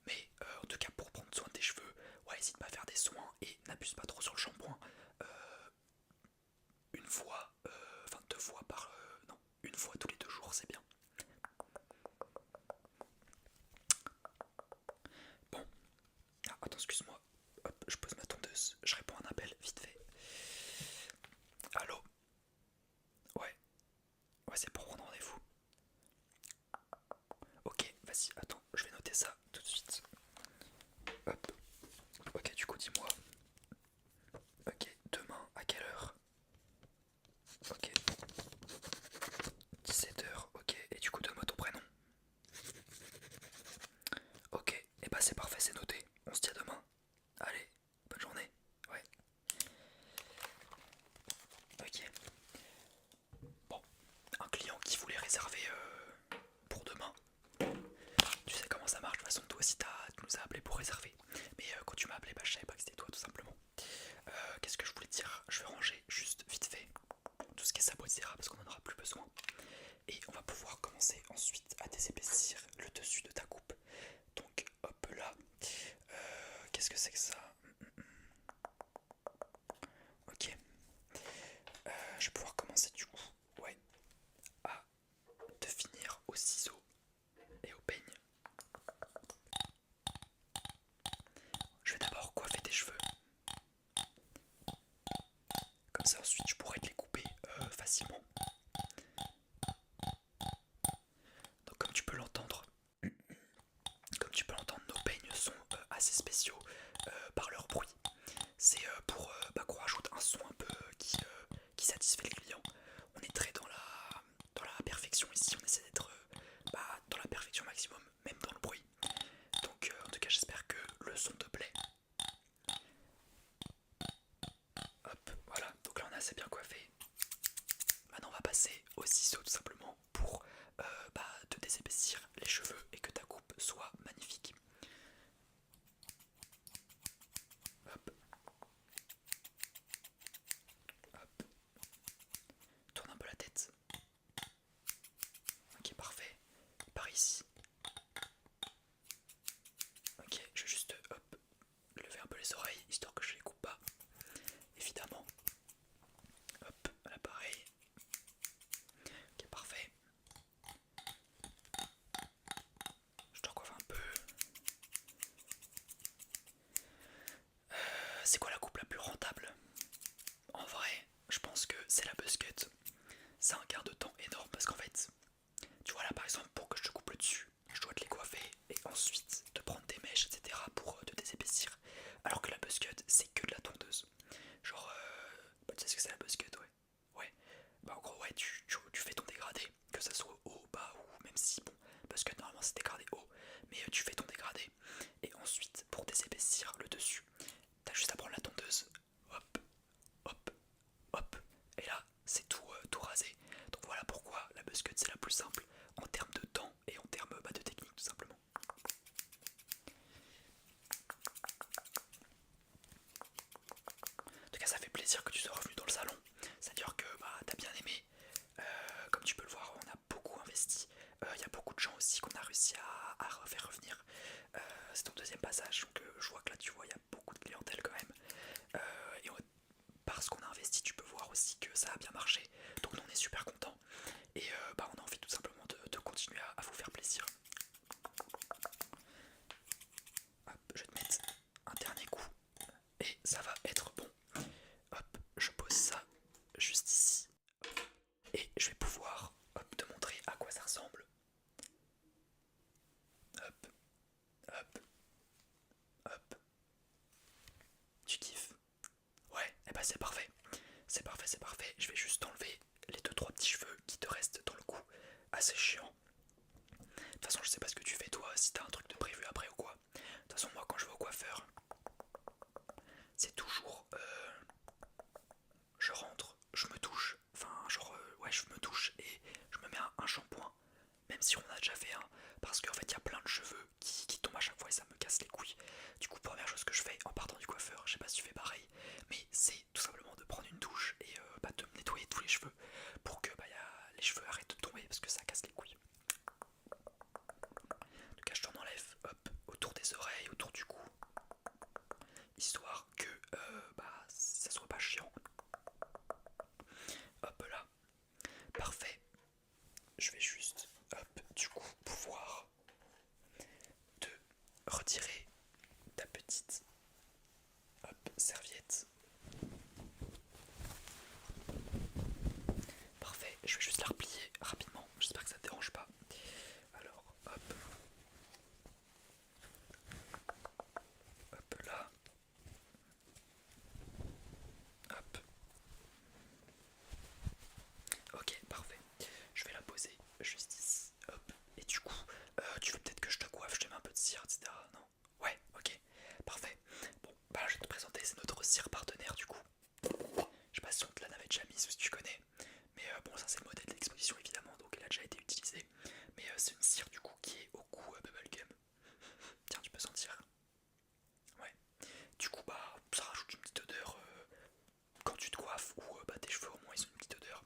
Mais en tout cas pour prendre soin de tes cheveux, ouais n'hésite pas à faire des soins et n'abuse pas trop sur le shampoing. Une fois, enfin 2 fois par... non, une fois tous les 2 jours c'est bien. Bon, ah, attends excuse-moi, hop je pose ma tondeuse, je réponds à un appel vite fait. Allô? Ouais, ouais c'est pour prendre rendez-vous. Ok, vas-y, attends, je vais noter ça tout de suite. Hop, ok du coup dis-moi. Ok, demain à quelle heure? Ok, 17h, ok, et du coup donne-moi ton prénom. Ok, et bah c'est parfait, c'est noté, on se dit à demain. Allez, bonne journée. Ouais. Ok. Bon, un client qui voulait réserver pour demain. Tu sais comment ça marche, de toute façon toi aussi tu nous as appelé pour réserver. Mais quand tu m'as appelé, bah je savais pas que c'était toi tout simplement. Qu'est-ce que je voulais dire? Je vais ranger juste vite fait tout ce qui est sabot, etc. parce qu'on en aura plus besoin. Et on va pouvoir commencer ensuite à désépaissir le dessus de ta coupe. Donc hop là. Qu'est-ce que c'est que ça? je vais pouvoir commencer du coup, ouais, à te finir au ciseau et au peigne. Je vais d'abord coiffer tes cheveux. Comme ça ensuite je pourrais te les couper facilement. Donc comme tu peux l'entendre, nos peignes sont assez spéciaux par leur bruit. C'est pour qu'on rajoute un son un peu qui satisfait les clients. On est très dans la perfection ici, on essaie d'être dans la perfection maximum, même dans le bruit. Donc en tout cas j'espère que le son te plaît. Hop, voilà, donc là on a assez bien coiffé. Maintenant on va passer au ciseau tout simplement pour te désépaissir les cheveux et que ta coupe soit magnifique. Hop, hop, tourne un peu la tête. Ok, parfait. Par ici. Ok, je vais juste lever un peu les oreilles histoire que je les coupe pas. Évidemment. Hop, là pareil. Ok, parfait. Je te recoiffe un peu. C'est quoi la coupe la plus rentable? En vrai, je pense que c'est la buzz cut. C'est un gain de temps énorme parce qu'en fait, tu vois là par exemple, pour que je te coupe le dessus, je dois te les coiffer et ensuite te prendre des mèches, etc. pour te désépaissir. Alors que la buzz cut, c'est que de la tondeuse. Genre, tu sais ce que c'est la buzz cut, ouais. Ouais, bah en gros, ouais, tu fais ton dégradé, que ça soit haut, bas ou même si, bon, buzz cut normalement c'est dégradé haut, mais tu fais ton dégradé et ensuite pour désépaissir le dessus, t'as juste à prendre la tondeuse, hop, hop, hop, et là c'est tout rasé. Donc voilà pourquoi la buzz cut c'est la plus simple en termes de temps et en termes de technique tout simplement. En tout cas ça fait plaisir que tu sois revenu dans le salon, c'est-à-dire que t'as bien aimé. Comme tu peux le voir on a beaucoup investi, il y a beaucoup de gens aussi qu'on a réussi à faire revenir. C'est ton deuxième passage donc je vois que là tu vois il y a beaucoup de clientèle quand même. Et parce qu'on a investi tu peux voir aussi que ça a bien marché, donc nous on est super contents et on a envie tout simplement de continuer à vous faire plaisir. Hop, je vais te mettre un dernier coup et ça va être bon. Hop, je pose ça juste ici et je vais pouvoir te montrer à quoi ça ressemble. Hop, hop, hop. Tu kiffes? Ouais, et bah c'est parfait. C'est parfait, c'est parfait. Je vais juste enlever les 2-3 petits cheveux qui te restent dans le cou. Assez chiant. De toute façon, je sais pas ce que tu fais toi, si t'as un truc de prévu après ou quoi. De toute façon, moi quand je vais au coiffeur, c'est toujours je rentre, je me douche, enfin genre ouais je me douche et je me mets un shampoing, même si on a déjà fait un, parce qu'en fait il y a plein de cheveux qui tombent à chaque fois et ça me casse les couilles. Du coup première chose que je fais en partant du coiffeur, je sais pas si tu fais pareil, mais c'est tout simplement de prendre une douche et de me nettoyer tous les cheveux pour que les cheveux arrêtent de tomber parce que ça casse les couilles. En tout cas je t'en enlève hop autour des oreilles, autour du cou, histoire que ça soit pas chiant. Hop là, parfait. Je vais juste, hop, du coup, pouvoir te retirer ta petite, hop, serviette. Parfait, je vais juste la replier rapidement, j'espère que ça te dérange pas. Alors, hop, hop là, hop. Ok, parfait. Je vais la poser juste ici, hop. Et du coup, tu veux peut-être que je te coiffe, je te mets un peu de cire, etc. Non? Ouais, ok, parfait. Bon, bah je vais te présenter, c'est notre cire partenaire du coup. Je sais pas si on te l'avait déjà mise ou si tu connais, mais bon, ça c'est le modèle d'exposition évidemment, donc il a déjà été utilisé. Mais c'est une cire du coup qui est au goût bubblegum. Tiens, tu peux sentir. Ouais. Du coup, ça rajoute une petite odeur quand tu te coiffes ou tes cheveux au moins ils ont une petite odeur.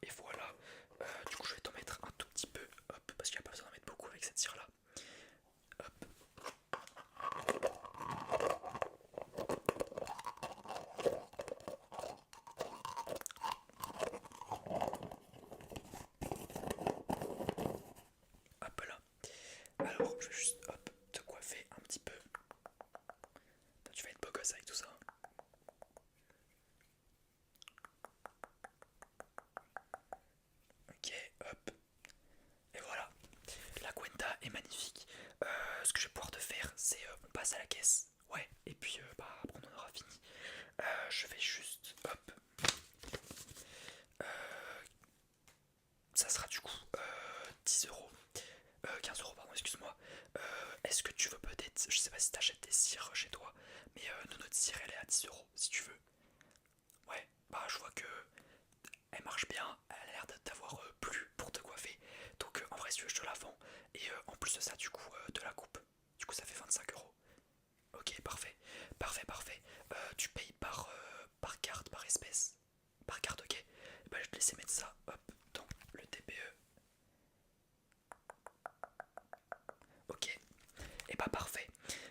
Et voilà. Du coup, je vais t'en mettre un tout petit peu, hop, parce qu'il n'y a pas besoin d'en mettre beaucoup avec cette cire là. Hop. passe à la caisse. Ouais, et puis bah après on en aura fini. Je vais juste, hop, ça sera du coup 10 euros, 15 euros pardon, excuse-moi. Est-ce que tu veux peut-être, je sais pas si t'achètes des cires chez toi, mais nous notre cire elle est à 10 euros si tu veux. Ouais, bah je vois que elle marche bien, elle a l'air de t'avoir plu pour te coiffer. Donc en vrai si tu veux je te la vends. Et en plus de ça du coup de la coupe. Du coup ça fait 25 euros. Ok parfait, parfait, parfait. Tu payes par carte, par espèce. Par carte ok. Bah je vais te laisser mettre ça hop dans le TPE. Ok. Et bah parfait.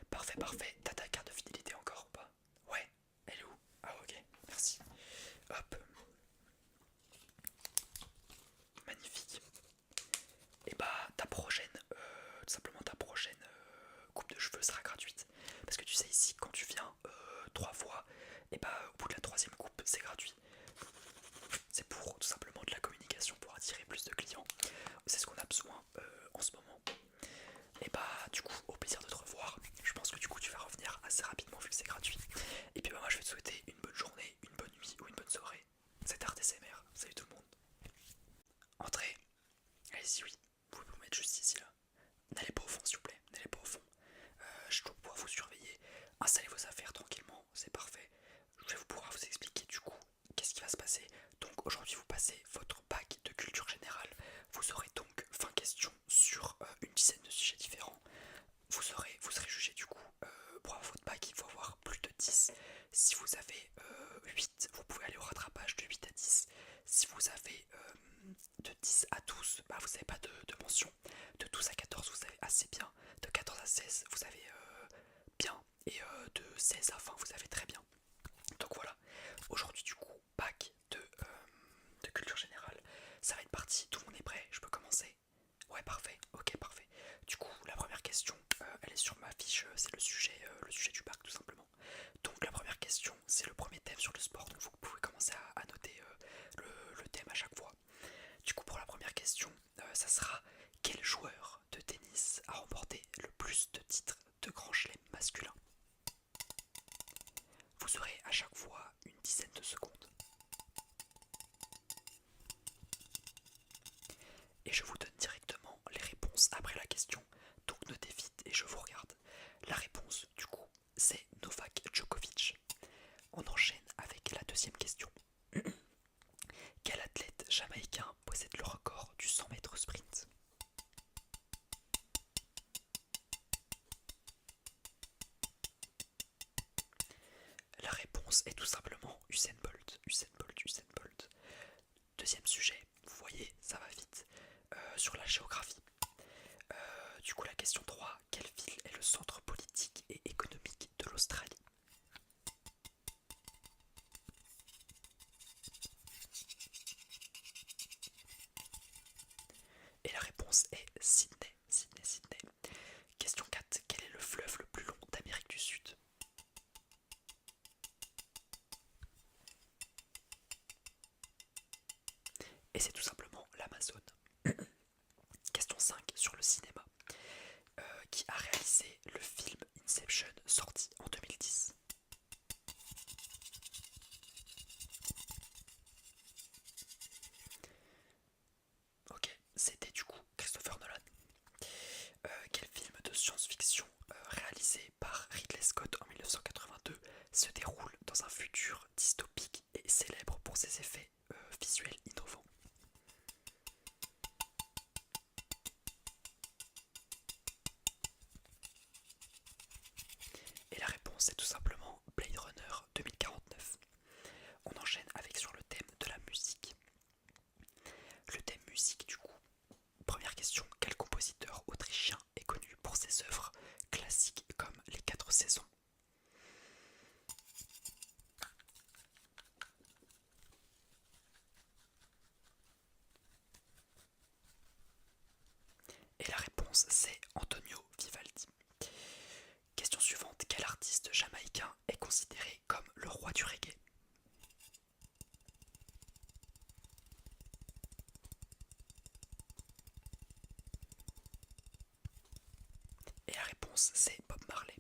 Parfait, parfait. T'as ta carte de fidélité encore ou pas? Ouais. Elle est où? Ah ok, merci. Hop. Magnifique. Et bah ta prochaine, tout simplement ta prochaine coupe de cheveux sera gratuite. Parce que tu sais ici quand tu viens 3 fois, et bah au bout de la troisième coupe c'est gratuit. C'est pour tout simplement de la communication pour attirer plus de clients. C'est ce qu'on a besoin en ce moment. Et bah du coup au plaisir de te revoir. Je pense que du coup tu vas revenir assez rapidement vu que c'est gratuit. Et puis bah moi je vais te souhaiter une bonne journée, une bonne nuit ou une bonne soirée. C'était ArtSMR. Salut tout le monde. Entrez. Allez-y oui. Vous pouvez vous mettre juste ici là. N'allez pas au fond s'il vous plaît. N'allez pas au fond. Je dois pouvoir vous surveiller. Installez vos affaires tranquillement. C'est parfait. Je vais pouvoir vous expliquer du coup qu'est-ce qui va se passer. Donc aujourd'hui vous passez votre bac de culture générale. Vous aurez donc 20 questions sur une dizaine de sujets différents. Vous serez jugé du coup pour avoir votre bac il faut avoir plus de 10. Si vous avez 8 vous pouvez aller au rattrapage de 8 à 10. Si vous avez de 10 à 12 bah, vous n'avez pas de mention. De 12 à 14 vous avez assez bien. De 14 à 16 vous avez bien. Et de 16 à 20 vous avez très bien. Donc voilà, aujourd'hui du coup bac de culture générale. Ça va être parti, tout le monde est prêt, je peux commencer? Ouais parfait, ok parfait. Du coup la première question, elle est sur ma fiche, c'est le sujet du bac tout simplement. Donc la première question, c'est le premier thème sur le sport, donc vous pouvez commencer à noter le thème à chaque fois. Du coup pour la première question, ça sera quel joueur de tennis a remporté le plus de titres de grand chelem masculin? Vous aurez à chaque fois une dizaine de secondes. Et je vous donne directement les réponses après la question. Donc notez vite et je vous regarde. La réponse du coup c'est Novak Djokovic. On enchaîne avec la deuxième question. Quel athlète jamaïcain possède le record du 100 mètres sprint? La réponse est tout simplement Usain Bolt. Usain Bolt, Usain Bolt. Deuxième sujet, vous voyez, ça va vite. Sur la géographie. Du coup, la question 3, quelle ville est le centre politique et économique de l'Australie? Et la réponse est Sydney. Sydney, Sydney. Question 4, quel est le fleuve le plus long d'Amérique du Sud? Et c'est tout simplement l'Amazone. Question 5 sur le cinéma. Qui a réalisé le film Inception sorti en 2010? Ok, c'était du coup Christopher Nolan. Quel film de science-fiction réalisé par Ridley Scott en 1982 se déroule dans un futur dystopique et célèbre pour ses effets visuels innovants? Et la réponse est tout simplement Blade Runner 2049. On enchaîne avec sur le thème de la musique. Le thème musique du coup. Première question, quel compositeur autrichien est connu pour ses œuvres classiques comme Les Quatre Saisons? Et la réponse c'est Antonio Vivaldi. Question suivante, quel artiste jamaïcain est considéré comme le roi du reggae? Et la réponse c'est Bob Marley.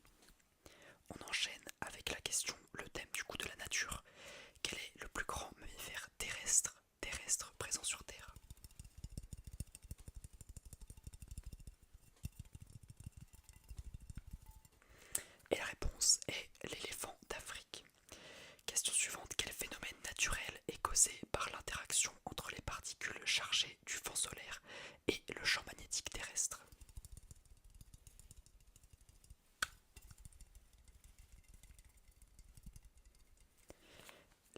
avec la question, le thème du coup de la nature. Quel est le plus grand mammifère terrestre présent sur Terre? Et la réponse est l'éléphant d'Afrique. Question suivante, quel phénomène naturel est causé par l'interaction entre les particules chargées du vent solaire et le champ magnétique terrestre?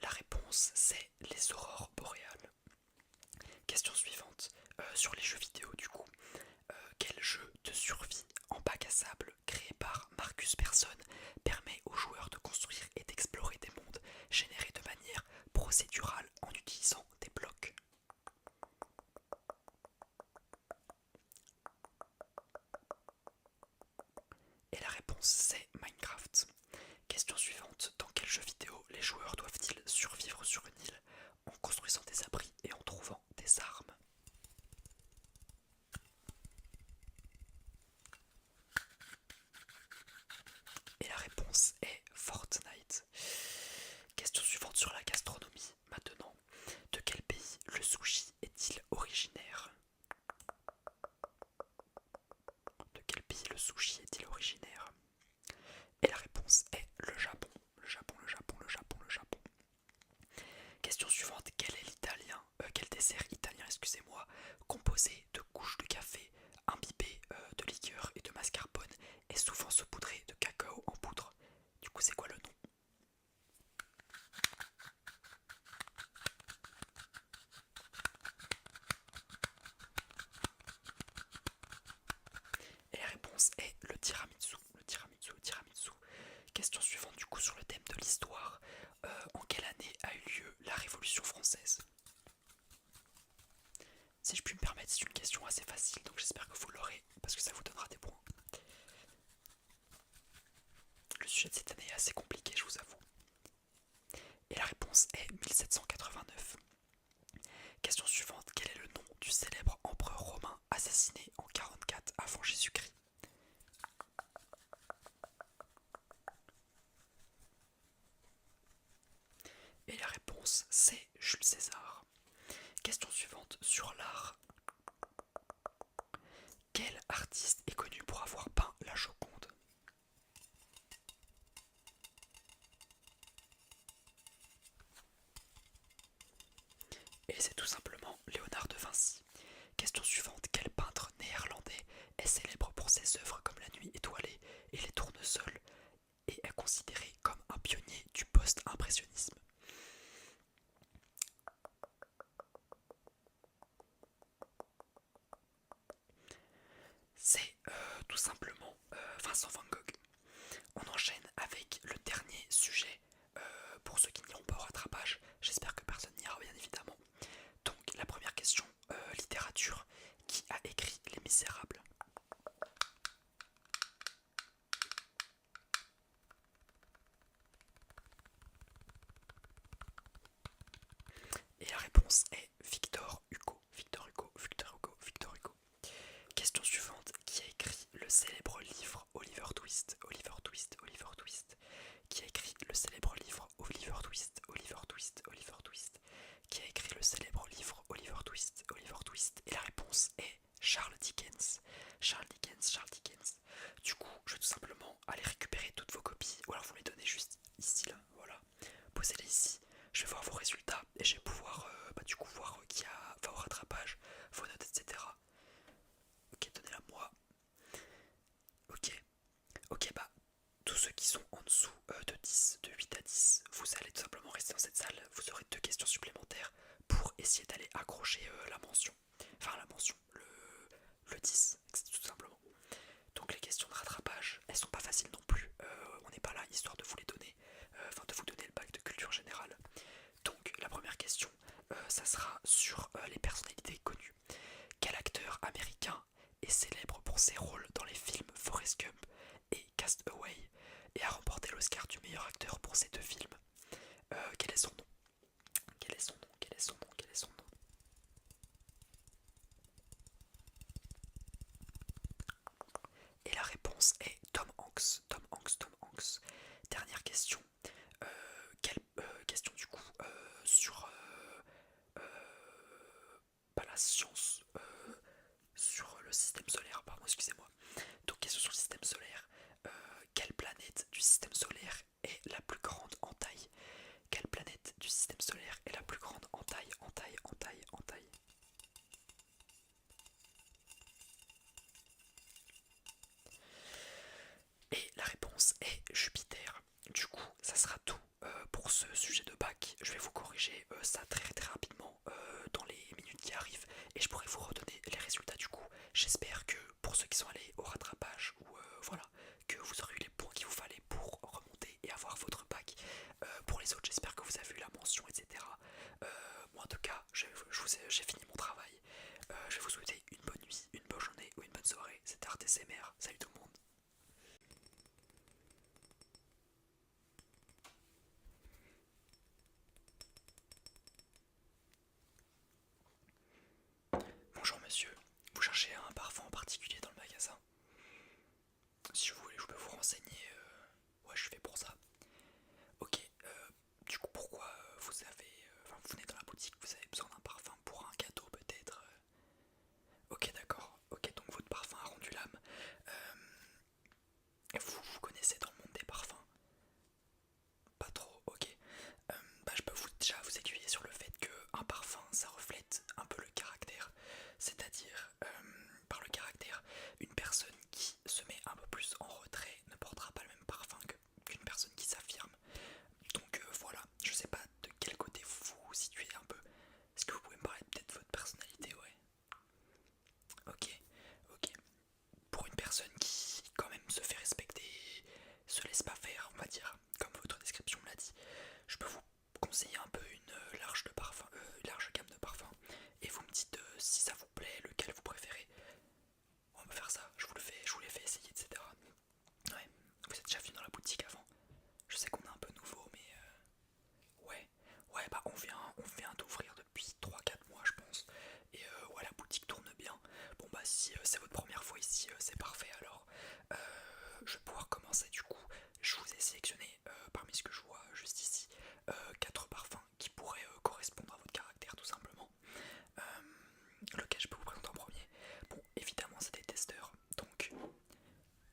La réponse c'est les aurores boréales. Question suivante, sur les jeux vidéo du coup. Quel jeu de survie en bac à sable créé par Marcus Persson permet aux joueurs de construire et d'explorer des mondes générés de manière procédurale en utilisant des blocs? Et la réponse c'est Minecraft. Question suivante, dans quel jeu vidéo les joueurs doivent-ils survivre sur une île en construisant des abris et en trouvant des armes? Et la réponse est Fortnite. Question suivante sur la gastronomie maintenant. De quel pays le sushi est-il originaire? De quel pays le sushi est-il originaire? Et la réponse est le Japon. Le Japon, le Japon, le Japon, le Japon. Question suivante, quel dessert italien, excusez-moi, composé de couches de café imbibées de liqueur et de mascarpone et souvent saupoudré de cacao en poudre? Du coup, c'est quoi le nom? Et la réponse est le tiramisu. Le tiramisu, le tiramisu. Question suivante du coup sur le thème de l'histoire. En quelle année a eu lieu la Révolution française? Si je puis me permettre, c'est une question assez facile, donc j'espère que vous l'aurez, parce que ça vous donnera des points. Le sujet de cette année est assez compliqué, je vous avoue. Et la réponse est 1789. Question suivante, quel est le nom du célèbre empereur romain assassiné en 44 avant Jésus-Christ? Et la réponse c'est Jules César. Question suivante sur l'art. Quel artiste est connu pour avoir peint la Joconde? Et c'est tout simplement Léonard de Vinci. Question suivante, quel peintre néerlandais est célèbre pour ses œuvres comme La Nuit étoilée et Les Tournesols et est considéré comme un pionnier du post-impressionnisme? C'est tout simplement Vincent Van Gogh. On enchaîne avec le dernier sujet pour ceux qui n'iront pas au rattrapage. J'espère que personne n'ira bien évidemment. Donc la première question, littérature. Qui a écrit Les Misérables? Et la réponse est Victor Hugo. Victor Hugo, Victor Hugo, Victor Hugo. Question suivante, qui a écrit le célèbre livre Oliver Twist? Oliver Twist, Oliver Twist. Qui a écrit le célèbre livre Oliver Twist, Oliver Twist, Oliver Twist? Qui a écrit le célèbre livre Oliver Twist, Oliver Twist? Et la réponse est Charles Dickens. Charles Dickens, Charles Dickens. Du coup, je vais tout simplement aller récupérer toutes vos copies, ou alors vous me les donnez juste ici, là, voilà. Posez-les ici, je vais voir vos résultats et je vais pouvoir du coup voir qui va au rattrapage, vos notes, etc. Ok, donnez-la moi. Ok, ok, bah tous ceux qui sont en dessous de 10, de 8 à 10, vous allez tout simplement rester dans cette salle. Vous aurez 2 questions supplémentaires pour essayer d'aller accrocher la mention. Enfin la mention, le 10, tout simplement. Donc les questions de rattrapage, elles sont pas faciles non plus. On n'est pas là histoire de vous les donner, enfin de vous donner le bac de culture générale. Donc la première question, ça sera sur les personnalités connues. Quel acteur américain est célèbre pour ses rôles dans les films Forrest Gump et Cast Away et a remporté l'Oscar du meilleur acteur pour ces 2 films? Quel est son nom? Quel est son nom? Quel est son nom? Quel est son nom? Et la réponse est Tom Hanks. Tom Hanks, Tom Hanks. Dernière question. question. Quelle question du coup sur pas la science, sur le système solaire, pardon, excusez-moi. Donc question sur le système solaire. Quelle planète du système solaire est la plus grande en taille? Quelle planète du système solaire est la plus grande en taille, en taille, en taille, en taille? Et la réponse est Jupiter. Du coup, ça sera tout pour ce sujet de bac. Je vais vous corriger ça très très rapidement dans les minutes qui arrivent et je pourrai vous redonner les résultats du coup. J'espère que pour ceux qui sont allés au rattrapage ou voilà, que vous aurez eu les points qu'il vous fallait pour remonter et avoir votre bac. Pour les autres, j'espère que vous avez eu la mention, etc. Moi en tout cas, j'ai fini mon travail. Je vais vous souhaiter une bonne nuit, une bonne journée ou une bonne soirée. C'était ArtSMR. Salut tout le monde. Bonjour monsieur, vous cherchez un parfum en particulier dans le magasin? Si vous voulez, je peux vous renseigner. Ouais, je fais pour ça. Ok, du coup, pourquoi vous avez. Enfin, vous venez dans la boutique, vous avez besoin d'un parfum pour un cadeau peut-être? Ok, d'accord. Ok, donc votre parfum a rendu l'âme. Vous vous connaissez dans le monde des parfums? Pas trop, ok. Bah, je peux déjà vous aiguiller sur le fait qu'un parfum ça reflète un peu le caractère, c'est-à-dire par le caractère, une personne qui se met un peu plus en retrait ne portera pas le même parfum qu'une personne qui s'affirme. Donc voilà, je sais pas de quel côté vous vous situez un peu. Est-ce que vous pouvez me parler peut-être de votre personnalité? Ouais. Ok, ok. Pour une personne qui quand même se fait respecter, se laisse pas faire, on va dire, comme votre description me l'a dit, je peux vous conseiller un peu une large, large gamme de parfums et vous me dites si ça vous plaît, lequel vous préférez. On va faire ça, je vous les fais essayer, etc. Ouais, vous êtes déjà venu dans la boutique avant. Je sais qu'on est un peu nouveau, mais ouais, ouais, bah on vient d'ouvrir depuis 3 4 mois, je pense. Et ouais, la boutique tourne bien. Bon, bah, si c'est votre première fois ici, c'est parfait alors. Euh, je vais pouvoir commencer du coup. Je vous ai sélectionné parmi ce que je vois juste ici 4 parfums qui pourraient correspondre à votre caractère tout simplement. Lequel je peux vous présenter en premier? Bon, évidemment, c'est des testeurs, donc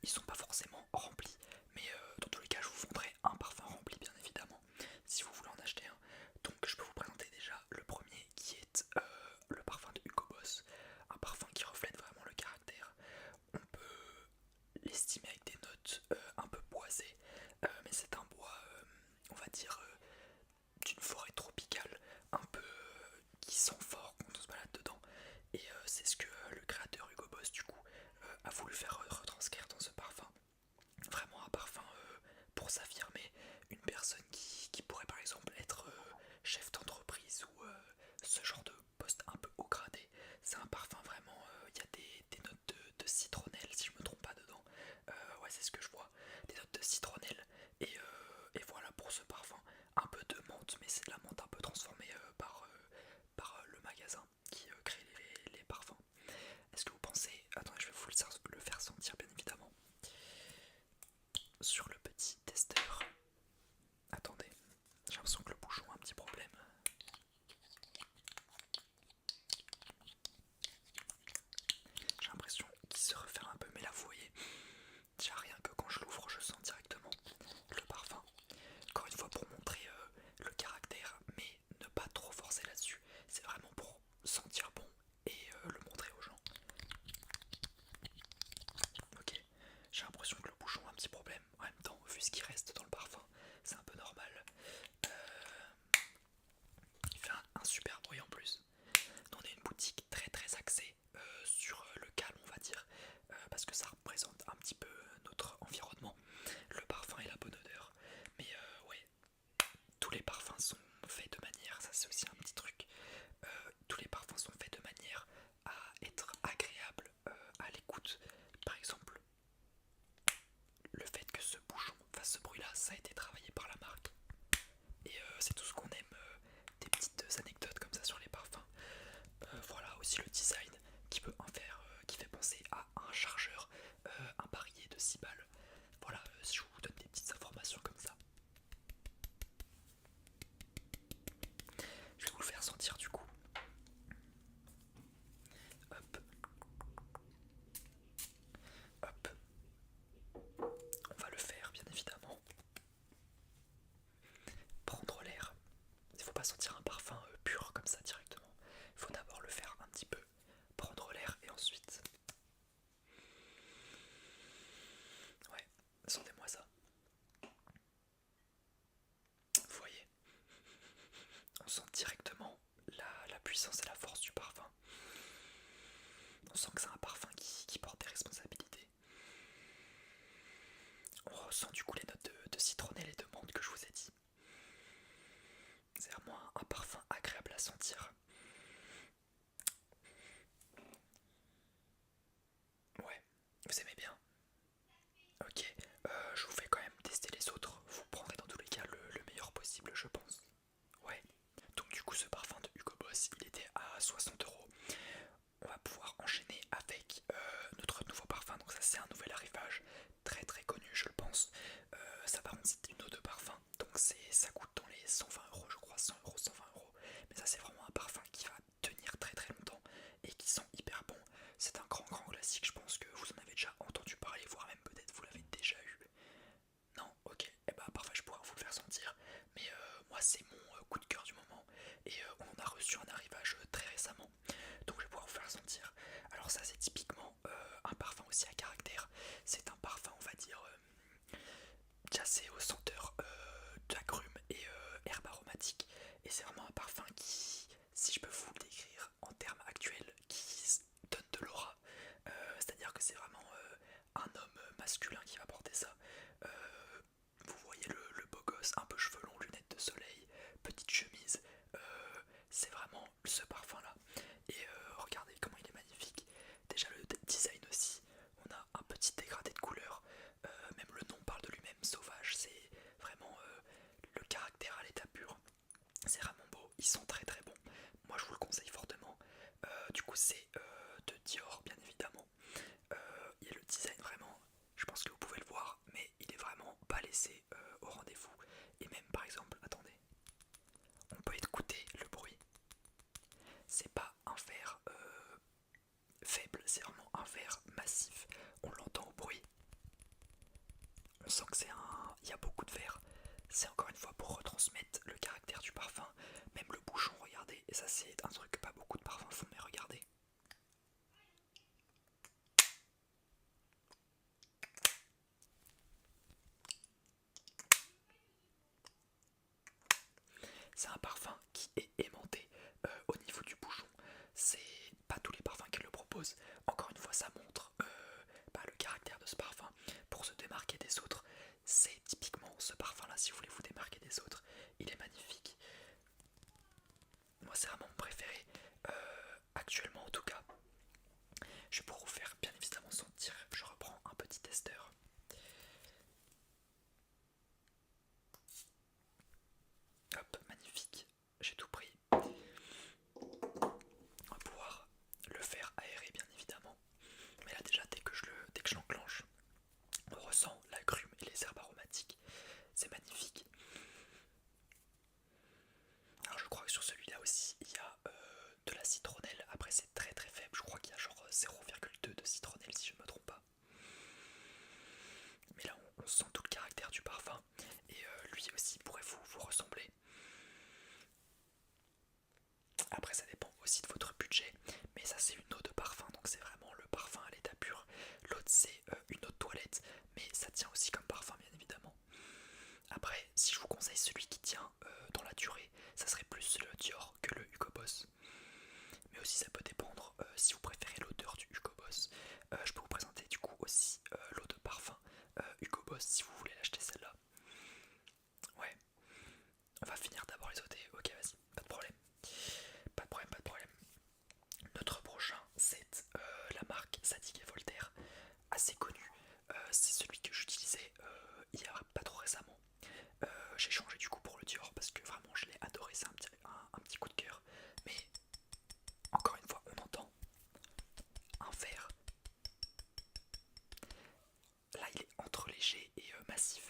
ils sont pas forcément remplis, mais dans tous les cas je vous vendrai un parfum rempli bien évidemment si vous voulez en acheter un. Donc je peux vous présenter déjà le premier qui est le parfum de Hugo Boss, un parfum qui reflète vraiment le caractère. On peut l'estimer avec des notes un peu boisées, mais c'est un bois on va dire d'une forêt tropicale un peu qui sent fort quand on se balade dedans, et c'est ce que le créateur Hugo Boss du coup a voulu faire retranscrire dans ce parfum. Vraiment un parfum pour s'affirmer, une personne qui pourrait par exemple être chef d'entreprise ou ce genre de poste un peu haut gradé. C'est un parfum vraiment, il y a des notes de citronnelle si je me trompe pas dedans. Ouais, c'est ce que je vois, des notes de citronnelle, et voilà pour ce parfum. Un peu de menthe, mais c'est de la menthe un peu transformée par le magasin qui crée les parfums. Est-ce que vous pensez... Attendez, je vais vous le faire sentir bien évidemment sur le petit testeur. Attendez, j'ai l'impression que le bouchon a un petit problème. J'ai l'impression qu'il se referme un peu, mais là vous voyez, déjà rien que quand je l'ouvre, je sens directement le parfum. Encore une fois pour montrer le caractère, mais ne pas trop forcer là-dessus. C'est vraiment pour sentir bon et le montrer aux gens. Ok, j'ai l'impression que le bouchon a un petit problème. En même temps, vu ce qui reste dans le parfum, c'est un peu normal. Il fait un super bruit en plus. On est une boutique très très axée sur le calme, on va dire, parce que ça représente un petit peu notre environnement, le parfum et la bonne odeur. Mais ouais, tous les parfums sont faits de manière, ça c'est aussi un petit truc, tous les parfums sont faits de manière à être agréables à l'écoute. Par exemple, le fait que ce bouchon fasse ce bruit là, ça a été travaillé par la marque. Et c'est tout ce qu'on aime, des petites anecdotes comme ça sur les parfums. Voilà aussi le design qui peut en faire, qui fait penser à un chargeur, un barillet sentir un parfum pur comme ça directement. Il faut d'abord le faire un petit peu, prendre l'air et ensuite... Ouais, sentez-moi ça. Vous voyez, on sent directement la puissance et la force du parfum. On sent que c'est un parfum qui porte des responsabilités. On ressent du coup les notes de citronnelle et de menthe que je vous ai dit. C'est vraiment un parfum agréable à sentir. Ouais, vous aimez bien? Ok, je vous fais quand même tester les autres. Vous prendrez dans tous les cas le meilleur possible, je pense. Ouais, donc du coup ce parfum de Hugo Boss, il était à 60 €. On va pouvoir enchaîner avec notre nouveau parfum. Donc ça c'est un nouvel arrivage, très très connu je le pense. Ça par contre c'est une eau de parfum, donc ça coûte dans les 120 € je crois, 100 €, 120 €. Mais ça c'est vraiment un parfum qui va tenir très très longtemps et qui sent hyper bon. C'est un grand classique, je pense que vous en avez déjà entendu parler, voire même peut-être vous l'avez déjà eu. Non, ok, et bah parfait, je pourrais vous le faire sentir. Mais moi c'est mon coup de cœur du moment et on en a reçu un arrivage très récemment. Donc je vais pouvoir vous faire sentir. Alors ça c'est typiquement un parfum aussi à caractère. C'est un parfum on va dire assez au senteur d'agrumes et herbes aromatiques. Et c'est vraiment un parfum qui, si je peux vous le décrire en termes actuels, qui donne de l'aura. C'est-à-dire que c'est vraiment un homme masculin qui va porter ça. Euh, Vous voyez le beau gosse, un peu cheveux longs, lunettes de soleil, petite chemise. C'est vraiment ce parfum là. Et regardez comment il est magnifique. Déjà le design aussi. On a un petit dégradé de couleur. Même le nom parle de lui-même, sauvage. C'est vraiment le caractère à l'état pur. C'est vraiment beau. Ils sont très très bons. Moi je vous le conseille fortement. Du coup c'est de Dior bien évidemment. Il y a le design vraiment, je pense que vous pouvez le voir, mais il est vraiment pas laissé au rendez-vous. Et même par exemple, attendez, on peut écouter le bruit. C'est pas un verre faible, c'est vraiment un verre massif. On l'entend au bruit. On sent que il y a beaucoup de verre. C'est encore une fois pour retransmettre le caractère du parfum. Même le bouchon, regardez. Et ça c'est un truc que pas beaucoup de parfums font, mais regardez. C'est un parfum qui est aimanté au niveau du bouchon. C'est pas tous les parfums qui le proposent. Encore une fois, ça montre le caractère de ce parfum. Pour se démarquer des autres, c'est typiquement ce parfum-là. Si vous voulez vous démarquer des autres, il est magnifique. Moi, c'est vraiment mon préféré. Actuellement, en tout cas, je vais pouvoir vous faire bien évidemment sentir. Je reprends un petit testeur. Hop, magnifique. J'ai tout pris. On va pouvoir le faire aérer bien évidemment. Mais là déjà dès que je l'enclenche, on ressent l'agrume et les herbes aromatiques. C'est magnifique. Alors je crois que sur celui-là aussi il y a de la citronnelle. Après c'est très très faible. Je crois qu'il y a genre 0,2 de citronnelle si je ne me trompe pas. Mais là on sent tout le caractère du parfum. Et lui aussi pourrait vous ressembler. Après ça dépend aussi de votre budget, mais ça c'est une eau de parfum, donc c'est vraiment le parfum à l'état pur. L'autre c'est une eau de toilette, mais ça tient aussi comme parfum bien évidemment. Après si je vous conseille celui qui tient dans la durée, ça serait plus le Dior que le Hugo Boss. Mais aussi ça peut dépendre si vous préférez l'odeur du Hugo Boss. Je peux vous présenter du coup aussi l'eau de parfum Hugo Boss si vous voulez l'acheter celle-là. Ouais, on va finir d'abord les OT, ok vas-y, pas de problème. Pas de problème, pas de problème. Notre prochain, c'est la marque Zadig et Voltaire, assez connue. C'est celui que j'utilisais il y a pas trop récemment. J'ai changé du coup pour le Dior parce que vraiment je l'ai adoré, c'est un petit coup de cœur. Mais encore une fois, on entend un verre. Là, il est entre léger et massif.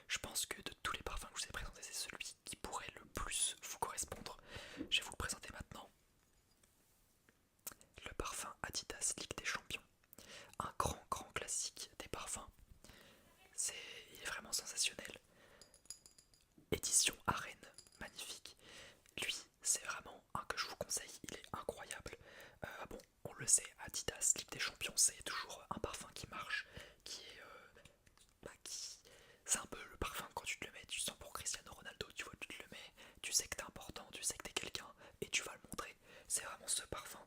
Je pense que de tous les parfums que je vous ai présentés, c'est celui qui pourrait le plus vous correspondre. Je vais vous le présenter maintenant. Le parfum Adidas Ligue des Champions. Un grand classique des parfums. Il est vraiment sensationnel. Édition Arène, magnifique. Lui, c'est vraiment un que je vous conseille, il est incroyable. Bon, on le sait, Adidas Ligue des Champions, c'est toujours un parfum qui marche, qui est... c'est un peu le parfum quand tu te le mets, tu sens pour Cristiano Ronaldo, tu vois, tu te le mets, tu sais que t'es important, tu sais que t'es quelqu'un, et tu vas le montrer. C'est vraiment ce parfum,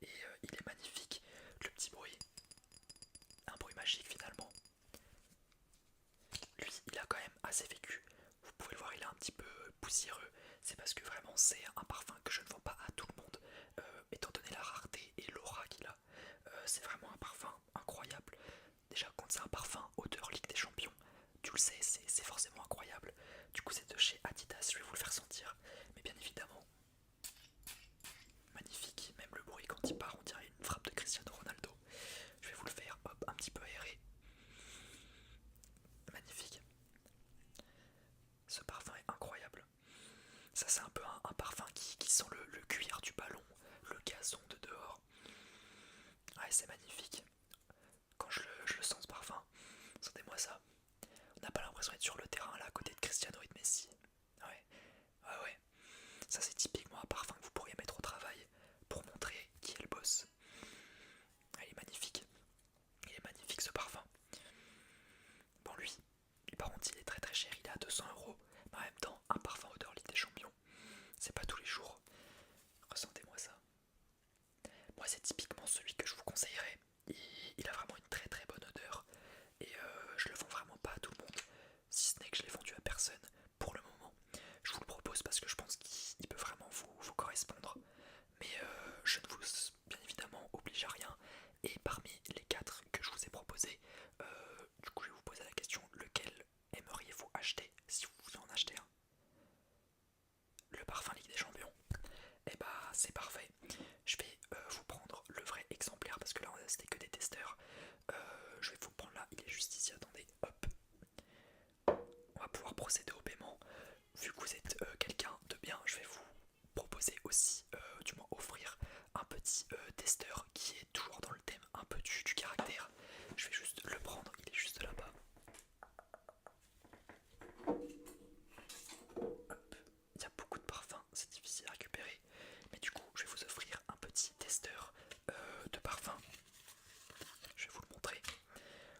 et il est magnifique. Le petit bruit, un bruit magique finalement. Lui, il a quand même assez vécu. Vous pouvez le voir, il est un petit peu poussiéreux. C'est parce que vraiment, c'est un parfum que je ne vends pas à tout le monde, étant donné la rareté et l'aura qu'il a. C'est vraiment un parfum incroyable. Déjà, quand c'est un parfum odeur Ligue des Champions, tu le sais, c'est forcément incroyable. Du coup, c'est de chez Adidas, je vais vous le faire sentir. Mais bien évidemment, magnifique. Même le bruit quand il part, on dirait une frappe de Cristiano Ronaldo. Je vais vous le faire, hop, un petit peu aéré. Magnifique. Ce parfum est incroyable. Ça, c'est un peu un parfum qui sent le cuir du ballon, le gazon de dehors. Ouais, c'est magnifique. Quand je le sens ce parfum, sentez-moi ça. On n'a pas l'impression d'être sur le terrain là à côté de Cristiano et de Messi. Ouais, ouais. Ça, c'est typiquement un parfum que vous pourriez mettre au travail pour montrer qui est le boss. Ah, il est magnifique. Il est magnifique ce parfum. Bon, lui, par contre, il est très cher. Il est à 200 €. Mais en même temps, un parfum odeur Ligue des Champions, c'est pas tous les jours. Ressentez-moi ça. Moi, c'est typiquement celui que je vous conseillerais. Il a vraiment une très bonne odeur. Et je le vends vraiment pas à tout le monde. Si ce n'est que je l'ai vendu à personne pour le moment. Je vous le propose parce que je pense qu'il peut vraiment vous correspondre. Mais je ne vous, bien évidemment, oblige à rien. Et parmi les 4 que je vous ai proposés, du coup, je vais vous poser la question, lequel aimeriez-vous acheter si vous en achetez un? Le parfum Ligue des Champions. Et bah c'est parfait. Je vais vous prendre le vrai exemplaire parce que là c'était que des testeurs. Je vais vous prendre là, il est juste ici, attendez, hop. On va pouvoir procéder au paiement. Vu que vous êtes quelqu'un de bien, je vais vous proposer aussi, du moins offrir un petit testeur qui est toujours dans le thème un peu du caractère. Je vais juste le prendre, il est juste là-bas. Il y a beaucoup de parfums, c'est difficile à récupérer. Mais du coup, je vais vous offrir un petit testeur de parfum. Je vais vous le montrer.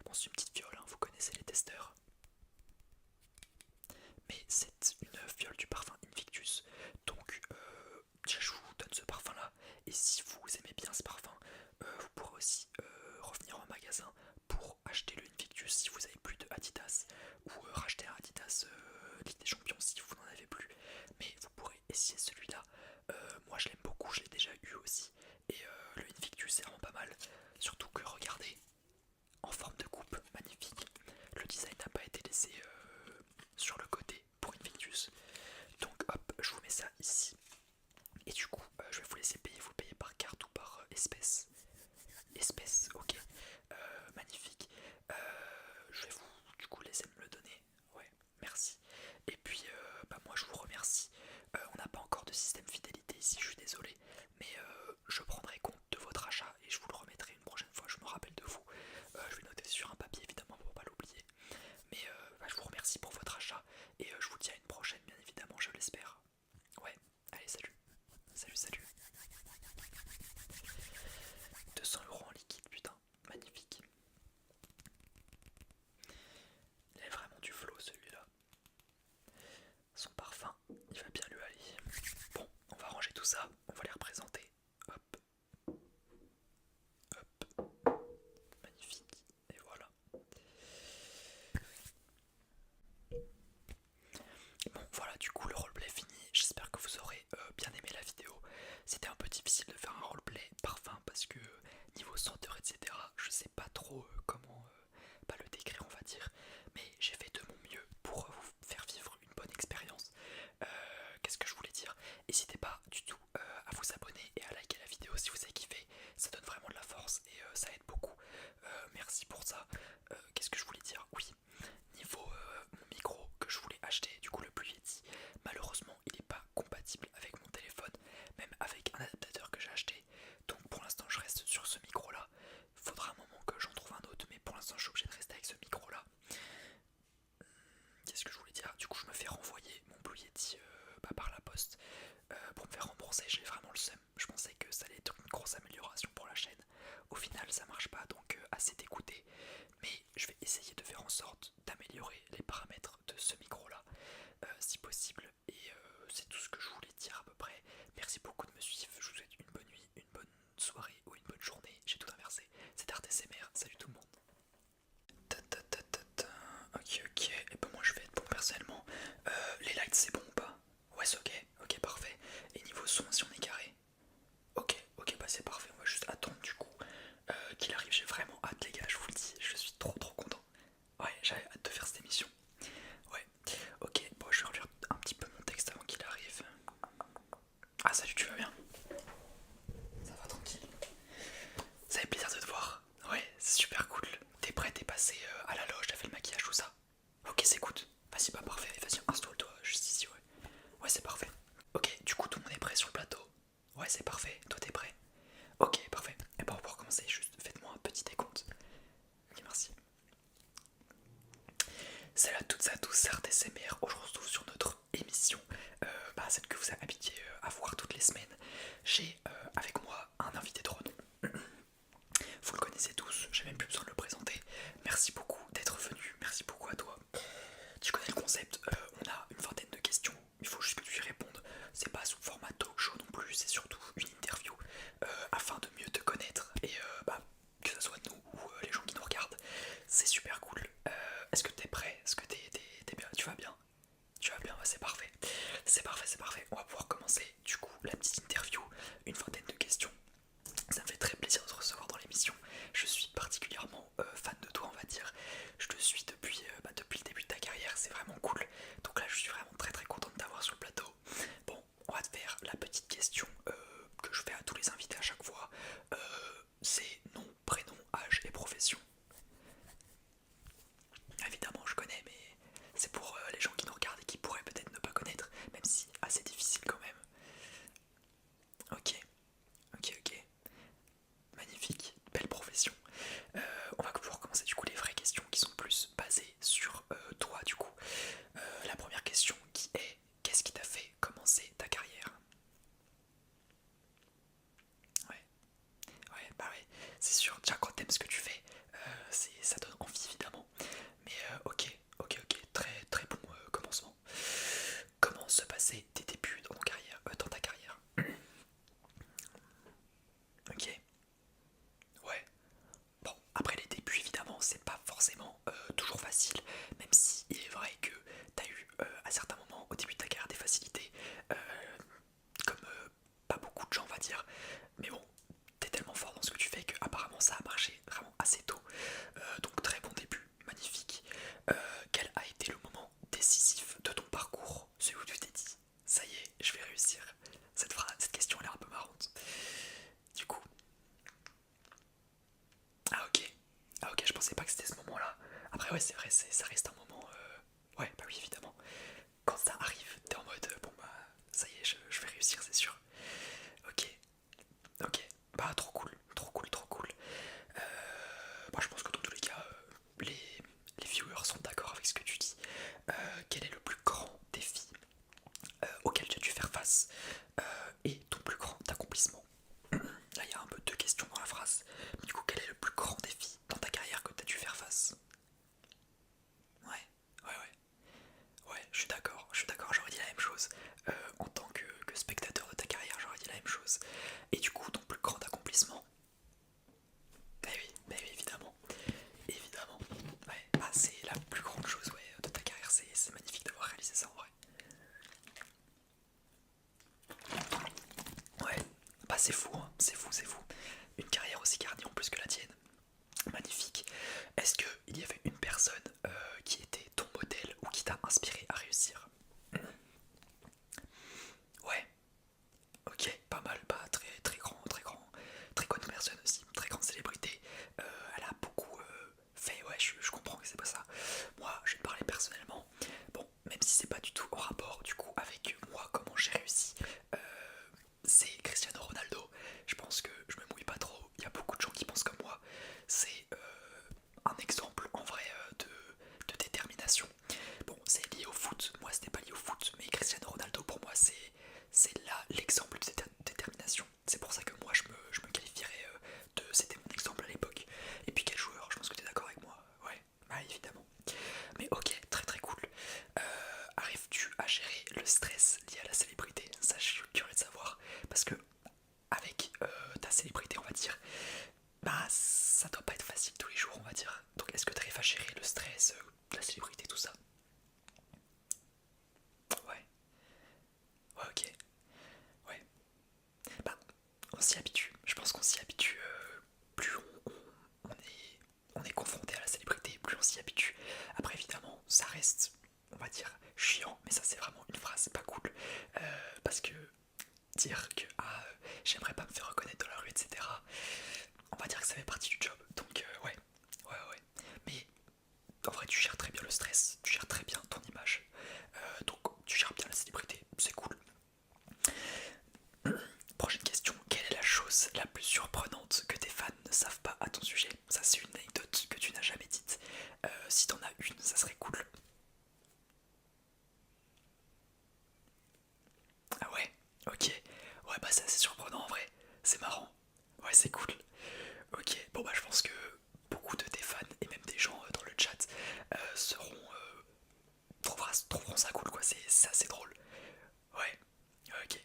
Bon, c'est une petite fiole, hein, vous connaissez les testeurs. Mais c'est une fiole du parfum Invictus. Donc, déjà, je vous donne ce parfum-là. Et si vous aimez bien ce parfum, vous pourrez aussi revenir en magasin pour acheter le Invictus si vous avez plus de Adidas. Ou racheter un Adidas Ligue des Champions si vous n'en avez plus. Mais vous pourrez essayer celui-là. Moi, je l'aime beaucoup, je l'ai déjà eu aussi. Et le Invictus, c'est vraiment pas mal. Surtout que, regardez, en forme de coupe, magnifique. Le design n'a pas été laissé sur le côté pour Invictus. Donc dire. Du coup, je me fais renvoyer mon Blue Yeti par la poste pour me faire rembourser. J'ai vraiment le seum. Je pensais que ça allait être une grosse amélioration pour la chaîne. Au final, ça marche pas, donc assez dégoûté. Mais je vais essayer de faire en sorte d'améliorer les paramètres de ce micro là, si possible. Et c'est tout ce que je voulais dire à peu près. Merci beaucoup de me suivre. Je vous souhaite une bonne nuit, une bonne soirée ou une bonne journée. J'ai tout inversé. C'était ArtSMR. Salut tout le monde. Ok, ok. Et ben moi je vais être bon personnellement. Les lights c'est bon ou pas? Ouais, c'est ok. Ok, parfait. Et niveau son, si on est carré? Ok, ok, bah c'est parfait. On va juste attendre du coup qu'il arrive. J'ai vraiment hâte, les gars. Je vous le dis. Je suis trop content. Ouais, j'avais hâte de faire cette émission. Ouais. Ok, bon, je vais relire un petit peu mon texte avant qu'il arrive. Ah, salut, tu vas bien? Ça va tranquille. Ça fait plaisir de te voir. Ouais, c'est super cool. T'es prêt? T'es passé à la loge, t'as fait le maquillage, tout ça? Ok, c'est good. Vas-y, bah parfait. Vas-y, installe-toi juste ici, ouais. Ouais, c'est parfait. Ok, du coup, tout le monde est prêt sur le plateau? Ouais, c'est parfait. Toi, t'es prêt? Ok, parfait. Et bah, on va pouvoir commencer. Juste faites-moi un petit décompte. Ok, merci. Salut à toutes et à tous, c'est ArtSMR. Aujourd'hui, on se retrouve sur notre émission, celle que vous êtes habitué à voir toutes les semaines. J'ai avec moi un invité de renom. Vous le connaissez tous, j'ai même plus besoin de le présenter. Merci beaucoup d'être venu, merci beaucoup à toi. Tu connais le concept, on a une vingtaine de questions, il faut juste que tu y répondes. C'est pas sous format talk show non plus, c'est surtout une interview afin de mieux te connaître et que ce soit nous ou les gens qui nous regardent. C'est super cool. Est-ce que t'es prêt? Est-ce que t'es bien? Tu vas bien? Tu vas bien? Ouais, c'est parfait. C'est parfait, c'est parfait. On va pouvoir commencer du coup la petite interview, une vingtaine de questions. Ça me fait très plaisir de te recevoir dans l'émission. Je suis particulièrement fan de toi, on va dire. Je te suis depuis le début de ta carrière, c'est vraiment cool. Donc là, je suis vraiment très content de t'avoir sur le plateau. Bon, on va te faire la petite question que je fais à tous les invités à chaque fois. C'est nom, prénom, âge et profession. Évidemment, je connais, mais c'est pour les gens qui nous regardent et qui pourraient peut-être ne pas connaître, même si assez difficile quand même. Ok, ok. Magnifique, belle profession. On va pouvoir commencer du coup les vraies questions qui sont plus basées sur toi du coup. La première question qui est qu'est-ce qui t'a fait commencer ta carrière? Ouais, ouais, c'est sûr, déjà quand t'aimes ce que tu fais, ça donne envie évidemment. Mais ok, très bon commencement. Comment se passaient tes débuts dans ta carrière? Ok, ouais. Bon, après les débuts, évidemment, c'est pas forcément toujours facile, même si il est vrai que t'as eu à certains moments au début de ta carrière des facilités, euh, comme pas beaucoup de gens, on va dire. Mais bon, t'es tellement fort dans ce que tu fais que apparemment ça a marché vraiment assez tôt. Donc très bon début, magnifique. Quel a été le moment décisif de ton parcours, celui où tu t'es dit, ça y est, je vais réussir? Cette question elle est un peu marrante. Du coup, ah ok. Ah ok, je pensais pas que c'était ce moment-là. Après ouais, c'est vrai, ça reste un moment... Ouais, bah oui, évidemment. Quand ça arrive, t'es en mode, bon bah, ça y est, je vais réussir, c'est sûr. Ok, ok. Bah trop cool. Bah je pense que dans tous les cas, les viewers sont d'accord avec ce que tu dis. Quel est le plus grand défi auquel tu as dû faire face et ton plus grand accomplissement? Là, il y a un peu deux questions dans la phrase. Du coup, quel est le plus grand défi dans ta carrière que tu as dû faire face? Ouais. Ouais, je suis d'accord, j'aurais dit la même chose. En tant que spectateur de ta carrière, j'aurais dit la même chose. Et du coup, ton plus grand accomplissement? Bah oui, évidemment. Évidemment. Ouais, bah c'est la plus grande chose ouais, de ta carrière, c'est magnifique d'avoir réalisé ça en vrai. Ouais, bah c'est fou, hein, c'est fou. Une carrière aussi garnie en plus que la tienne. Magnifique. Est-ce qu'il y avait une personne qui était ton modèle ou qui t'a inspiré à réussir? Ouais, ok, pas mal, pas très grande personne aussi, très grande célébrité. Elle a beaucoup fait, ouais, je comprends que c'est pas ça. Moi, je vais te parler personnellement. Bon, même si c'est pas du tout en rapport du coup avec moi, comment j'ai réussi, c'est Cristiano Ronaldo. Je pense que je me mouille pas trop, il y a beaucoup de gens qui pensent comme moi. C'est un exemple en vrai de détermination. Bon, c'est lié au foot on s'y habitue. Je pense qu'on s'y habitue. Plus on est confronté à la célébrité, plus on s'y habitue. Après évidemment, ça reste, on va dire, chiant, mais ça c'est vraiment une phrase pas cool. Parce que dire que j'aimerais pas me faire reconnaître dans la rue, etc. On va dire que ça fait partie du job. Donc ouais. Mais en vrai, tu gères très bien le stress, tu gères très bien ton image. Donc tu gères bien la célébrité, c'est cool. Prochaine question, quelle est la chose la plus surprenante que tes fans ne savent pas à ton sujet? Ça c'est une anecdote que tu n'as jamais dite. Si t'en as une, ça serait cool. Ah ouais, ok. Ouais bah c'est assez surprenant en vrai. C'est marrant. Ouais c'est cool. Ok, bon bah je pense que beaucoup de tes fans et même des gens dans le chat trouveront ça cool quoi, c'est assez drôle. Ouais, ok.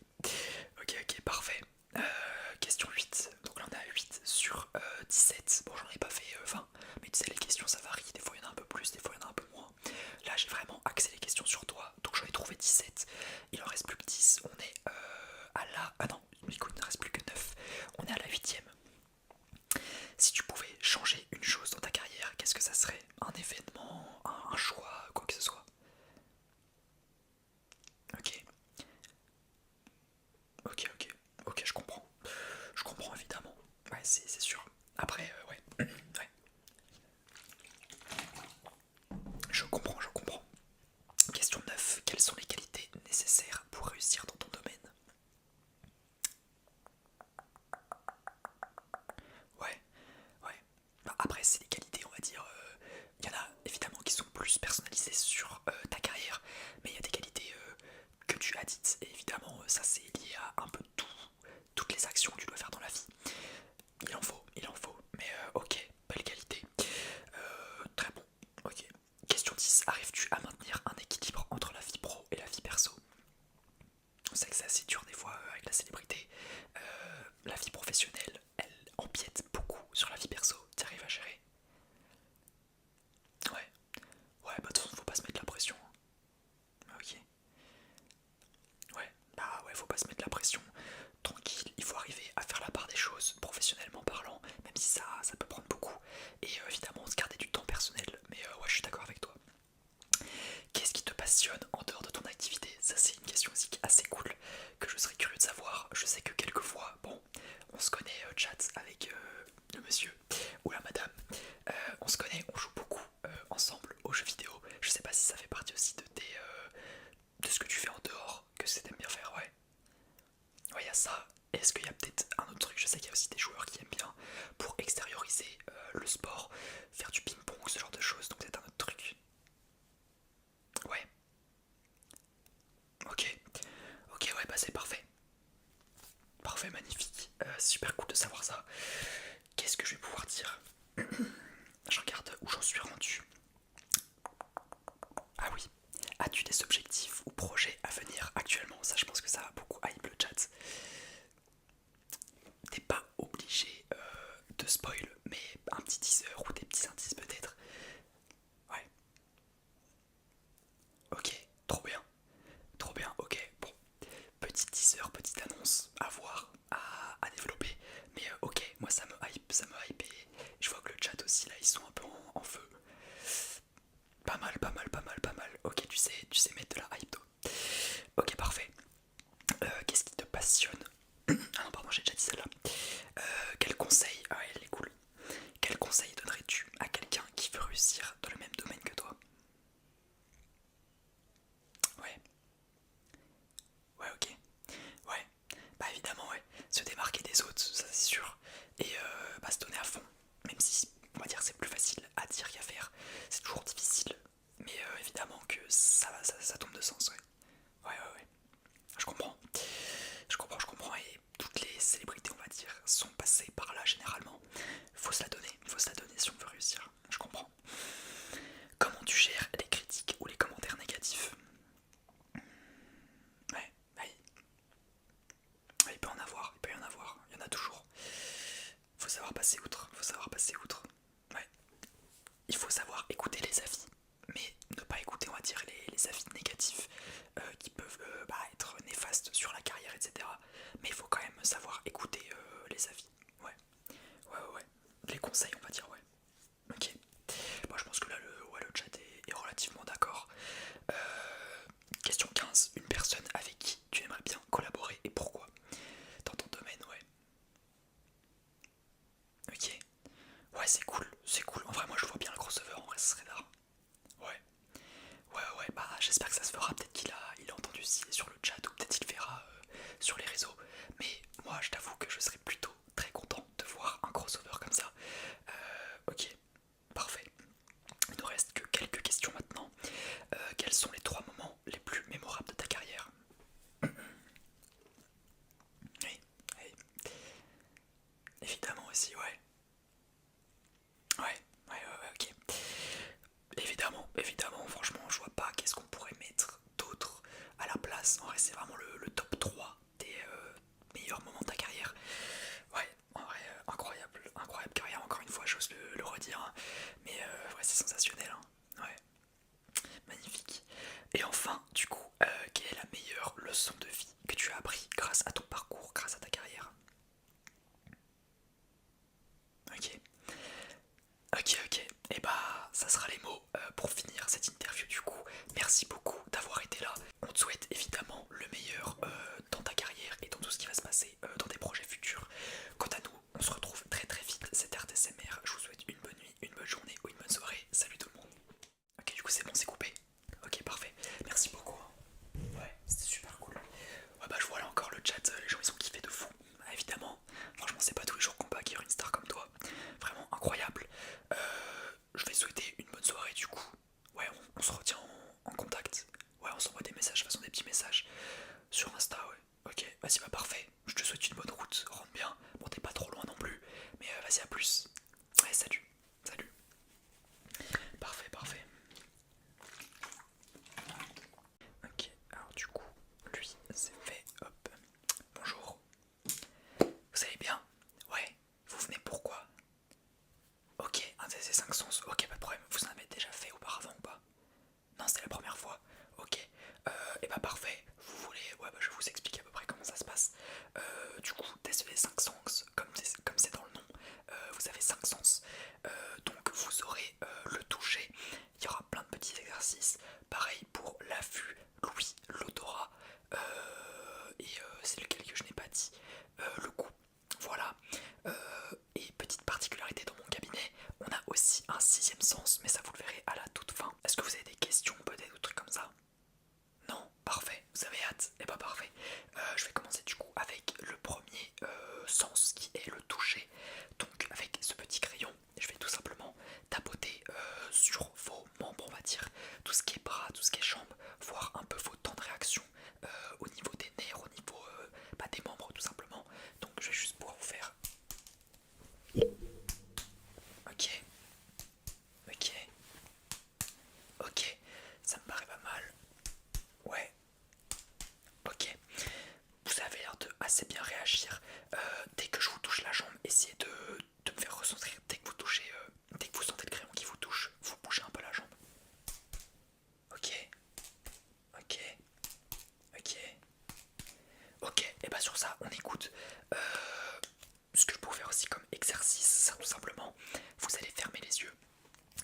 Ok, parfait. Question 8. Donc là on est à 8 sur 17. Bon j'en ai pas fait 20. Mais tu sais les questions ça varie. Des fois il y en a un peu plus, des fois il y en a un peu moins. Là j'ai vraiment axé les questions sur toi. Donc j'en ai trouvé 17. Il en reste plus que 10. On est à la... Ah non, écoute, il ne reste plus que 9. On est à la 8ème. Si tu pouvais changer une chose dans ta carrière, qu'est-ce que ça serait? Un événement, un choix, quoi que ce soit. Ok, ok, je comprends. Je comprends évidemment. Ouais, c'est sûr. Après, ouais. Ouais. Je comprends. Question 9. Quelles sont les qualités nécessaires pour réussir dans ton domaine? Ouais, ouais. Bah, après, c'est des qualités, on va dire. Il y en a évidemment qui sont plus personnalisées sur ta carrière, mais il y a des qualités que tu as dites. Et évidemment, ça c'est lié à un peu toutes les actions que tu dois faire dans la vie. Il en faut. Mais ok, belle qualité. Très bon. Ok. Question 10. Arrives-tu à maintenir un équilibre entre la vie pro et la vie perso? On sait que c'est assez dur des fois avec la célébrité. La vie professionnelle, elle empiète beaucoup sur la vie perso. Tu arrives à gérer? Ouais. Ouais, bah de toute façon, faut pas se mettre la pression. Ok. Ouais. Bah ouais, faut pas se mettre la pression. Tranquille, il faut arriver à faire la part des choses, professionnellement parlant, même si ça peut prendre beaucoup. Et évidemment, se garder du temps personnel. Mais ouais, je suis d'accord avec toi. Qu'est-ce qui te passionne en dehors de ton activité? Ça c'est une question aussi assez cool que je serais curieux de savoir. Je sais que quelquefois, bon, on se connaît chat avec le monsieur ou la madame. On se connaît, on joue beaucoup ensemble aux jeux vidéo. Je sais pas si ça fait partie aussi de ce que tu fais en dehors, que c'est t'aimes bien faire, ouais. Ouais, il y a ça. Est-ce qu'il y a peut-être un autre truc? Je sais qu'il y a aussi des joueurs qui aiment bien pour extérioriser le sport, faire du ping-pong, ce genre de choses. Donc peut-être un autre truc. Ouais. Ok. Ok, ouais, bah c'est parfait. Parfait, magnifique. Super cool de savoir ça. Qu'est-ce que je vais pouvoir dire? Je regarde où j'en suis rendu. Ah oui. As-tu des objectifs ou projets à venir actuellement? Ça, je pense que ça a beaucoup hype le chat. T'es pas obligé de spoil, mais un petit teaser ou des petits indices peut-être. Ouais. Ok, trop bien, ok. Bon, petit teaser, petite annonce à voir, à développer. Mais ok, moi ça me hype et je vois que le chat aussi là ils sont un peu en feu. Pas mal, pas mal, pas mal, pas mal. Ok, tu sais mettre de la hype toi. Ok, parfait. Qu'est-ce qui te passionne? Ah non, pardon, j'ai déjà dit celle-là. Quel conseil, ah elle est cool. Quel conseil donnerais-tu à quelqu'un qui veut réussir dans le même domaine que toi? Ouais, ouais, ok. Ouais, bah évidemment, ouais. Se démarquer des autres, ça c'est sûr. Et bah se donner à fond. Même si, on va dire, c'est plus facile à dire qu'à faire. C'est toujours difficile. Mais évidemment que ça tombe de sens, ouais. Ouais. Je comprends. Je comprends. Et toutes les célébrités, on va dire, sont passées par là généralement. Faut se la donner si on veut réussir. Je comprends. Comment tu gères les critiques ou les commentaires négatifs? Ouais, ouais. Il peut en avoir, il peut y en avoir, il y en a toujours. Faut savoir passer outre, faut savoir passer outre. Ouais. Il faut savoir écouter les avis, mais ne pas écouter, on va dire, les avis négatifs qui peuvent être néfastes conseil, on va dire, ouais. Ok. Moi je pense que là le chat est relativement d'accord. Question 15. Une personne avec qui tu aimerais bien collaborer et pourquoi? Dans ton domaine, ouais. Ok. Ouais, c'est cool, c'est cool. En vrai, moi je vois bien le crossover, en vrai, ce serait d'art. Ouais. Ouais, bah j'espère que ça se fera. Peut-être il a entendu sur le chat ou peut-être il verra sur les réseaux. Mais moi, je t'avoue que je serais plutôt très content de voir un crossover comme ça. Ok, parfait. Il nous reste que quelques questions maintenant. Quels sont les 3 moments les plus mémorables de ta carrière? Oui, oui, évidemment aussi, ouais. Ouais, ok. Évidemment, franchement, je vois pas qu'est-ce qu'on pourrait mettre d'autre à la place. En vrai, c'est vraiment le top 3 des meilleurs moments de ta carrière. Ouais, en vrai, incroyable carrière, encore une fois, j'ose le redire. Hein. Mais ouais, c'est sensationnel. Hein. Ouais, magnifique. Et enfin, du coup, quelle est la meilleure leçon de vie que tu as appris grâce à ton parcours, grâce à ta carrière? Ok. Ok, et bah ça sera les mots pour finir cette interview du coup. Merci beaucoup d'avoir été là. On te souhaite évidemment le meilleur dans ta carrière et dans tout ce qui va se passer dans tes projets futurs. Quant à nous, on se retrouve très très vite. C'était RTSMR. Je vous souhaite une bonne nuit, une bonne journée ou une bonne soirée. Salut tout le monde. Ok, du coup c'est bon, c'est coupé. Ok, parfait. Merci beaucoup. Hein. Ouais, c'était super cool. Ouais, bah je vois là encore le chat, les gens ils ont kiffé de fou. Bah, évidemment, franchement, c'est pas tous les jours qu'on peut acquérir une star comme toi. Vraiment incroyable. Je vais souhaiter une bonne soirée du coup. Ouais, on se retient en contact. Ouais, on s'envoie des messages, de toute façon des petits messages sur Insta, ouais. Ok, vas-y, bah parfait. Je te souhaite une bonne route, rentre bien. Bon, t'es pas trop loin non plus, mais vas-y, à plus. Ouais, salut. Salut. Parfait. Ok, alors du coup, lui, c'est fait. Hop. Bonjour. Vous allez bien? Ouais. Vous venez pourquoi? Ok, un des 5 sens. Ok, pas de problème. Vous en avez déjà fait auparavant ou pas? Non, c'était la première fois. Ok. Et bah parfait. Vous voulez... Ouais, bah je vais vous expliquer à peu près comment ça se passe. Du coup, test les 5 sens, comme c'est dans le nom. Vous avez 5 sens. Donc vous aurez le toucher. Il y aura plein de petits exercices. Pareil pour la vue, l'ouïe, l'odorat. C'est lequel que je n'ai pas dit. Le goût. Voilà. Et petite particularité dans mon cabinet, on a aussi un 6ème sens, mais ça vous le verrez à la toute fin. Est-ce que vous avez des questions peut-être ou trucs comme ça? Non? Parfait, vous avez hâte? Et bah parfait. Je vais commencer du coup avec le premier sens qui est le toucher. Donc avec ce petit crayon, je vais tout simplement tapoter sur vos membres, on va dire, tout ce qui est bras, tout ce qui est jambes, voir un peu vos temps de réaction au niveau des nerfs, au niveau des membres tout simplement. Donc je vais juste pouvoir vous faire. Ok, ok, ok, ça me paraît pas mal. Ouais, ok. Vous avez l'air de assez bien réagir. Dès que je vous touche la jambe, essayez de me faire ressentir. Dès que vous touchez, dès que vous sentez le crayon qui vous touche, vous bougez un peu la jambe. Ok, ok, ok, ok. Et bah sur ça, on écoute. Ce que je peux faire aussi comme exercice, c'est tout simplement, vous allez fermer les yeux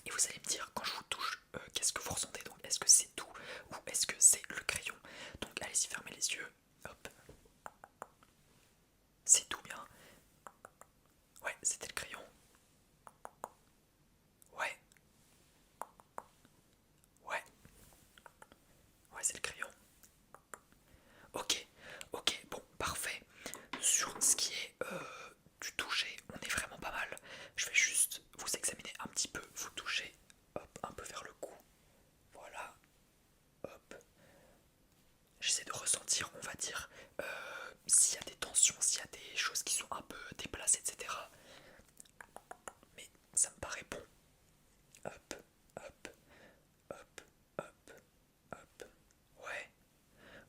et vous allez me dire quand je vous touche, qu'est-ce que vous ressentez. Donc est-ce que c'est doux ou est-ce que c'est le crayon? Donc allez-y, fermez les yeux. Hop, c'est tout bien. Ouais, c'était le crayon. Ouais, ouais, ouais, c'est le crayon. Ok, ok, bon, parfait. Sur ce qui est du toucher, on est vraiment pas mal. Je vais juste vous examiner un petit peu, vous toucher, hop, un peu vers le cou. Voilà, hop. J'essaie de ressentir, on va dire, s'il y a des tensions, s'il y a des choses qui sont un peu déplacées, etc. Mais ça me paraît bon. Hop, hop, hop, hop, hop. Ouais,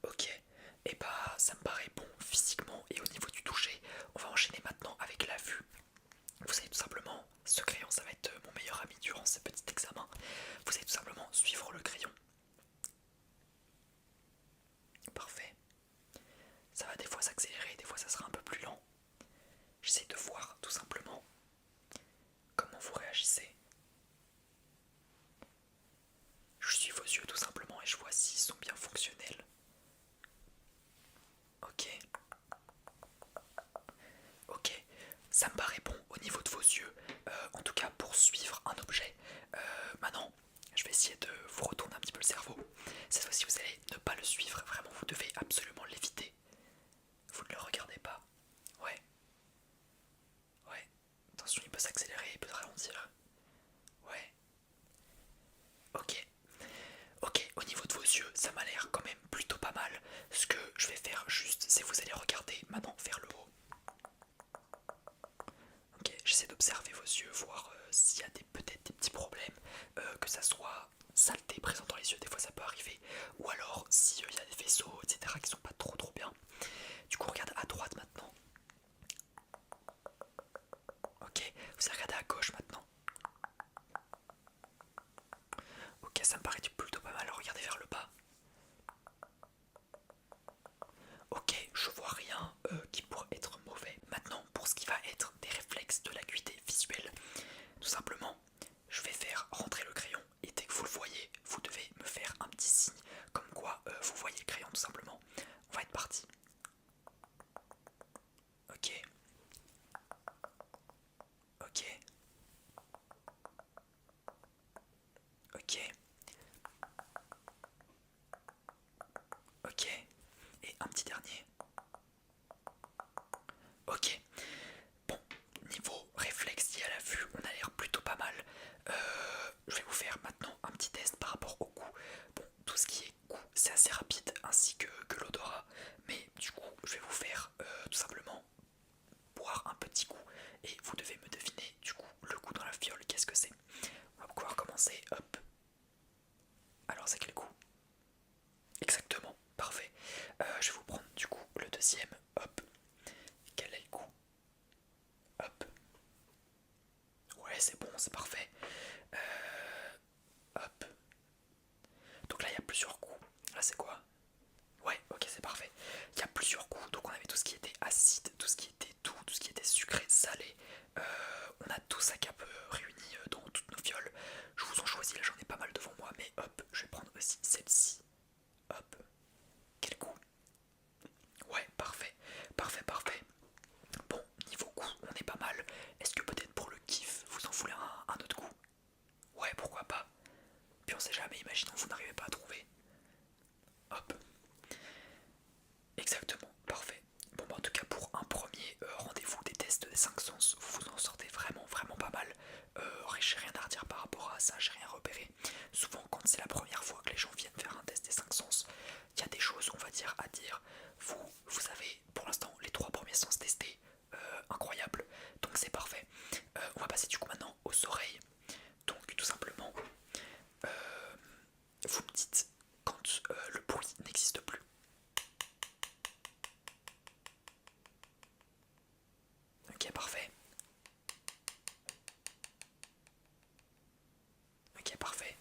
ok. Et bah ça me paraît bon physiquement et au niveau du toucher. On va enchaîner maintenant avec la vue. Vous allez tout simplement, ce crayon ça va être mon meilleur ami durant ce petit examen. Vous allez tout simplement suivre le crayon. Parfait. Ça va des fois s'accélérer, des fois ça sera un peu plus lent. J'essaie de voir tout simplement devez ne pas le suivre, vraiment vous devez absolument l'éviter. Vous ne le regardez pas. Ouais. Ouais. Attention, il peut s'accélérer, il peut se ralentir. Ouais. Ok. Ok, au niveau de vos yeux, ça m'a l'air quand même plutôt pas mal. Ce que je vais faire juste, c'est que vous allez regarder maintenant vers le haut. Ok, j'essaie d'observer vos yeux, voir s'il y a peut-être des petits problèmes, que ça soit saleté présent dans les yeux, des fois ça peut arriver, ou alors s'il y a des vaisseaux, etc. qui sont pas trop bien. Du coup, regarde à droite maintenant. Ok, vous allez regarder à gauche maintenant. Ok, ça me paraît plutôt pas mal. Regardez vers le bas. Ok, je vois rien qui pourrait être mauvais. Maintenant, pour ce qui va être des réflexes de l'acuité visuelle, tout simplement, je vais faire rentrer le crayon et dès que vous le voyez, vous devez me faire un petit signe comme quoi vous voyez le crayon tout simplement. On va être parti. Ok. Ok. Ok. Ok. Et un petit dernier. Ok. Bon, niveau réflexe lié à la vue, on a l'air plutôt pas mal. Je vais vous faire maintenant un petit test par rapport au goût. Bon, tout ce qui est goût, c'est assez rapide, ainsi que l'odorat. Mais du coup, je vais vous faire tout simplement boire un petit coup. Et vous devez me deviner du coup le goût dans la fiole, qu'est-ce que c'est. On va pouvoir commencer, hop. Alors c'est quel goût? Exactement, parfait. Je vais vous prendre du coup le deuxième, hop. Quel est le goût? Hop. Ouais, c'est bon, c'est parfait. Hop. Donc là, il y a plusieurs goûts. Là, c'est quoi? Ouais, ok, c'est parfait. Il y a plusieurs goûts. Donc on avait tout ce qui était acide, tout ce qui était doux, tout ce qui était sucré, salé. On a tout ça cap réuni dans toutes nos fioles. Je vous en choisis, là j'en ai pas mal devant moi, mais hop, je vais prendre aussi celle-ci. Hop. Quel goût? Ouais, parfait. Parfait, parfait. Bon, niveau goût, on est pas mal. Est-ce que peut-être pour le kiff, vous en voulez un autre goût? Ouais, pourquoi pas. Puis on sait jamais, imaginons que vous n'arrivez pas à trouver. Hop. Exactement, parfait. Bon bah en tout cas pour un premier rendez-vous des tests des 5 sens, vous vous en sortez vraiment pas mal. J'ai rien à redire par rapport à ça, j'ai rien repéré. Souvent quand c'est la première fois que les gens viennent faire un test des 5 sens, il y a des choses on va dire à dire. Vous avez pour l'instant les 3 premiers sens testés, incroyable, donc c'est parfait. On va passer du coup maintenant aux oreilles. Donc tout simplement, vous me dites quand le bruit n'existe plus. Ok, parfait. Ok, parfait.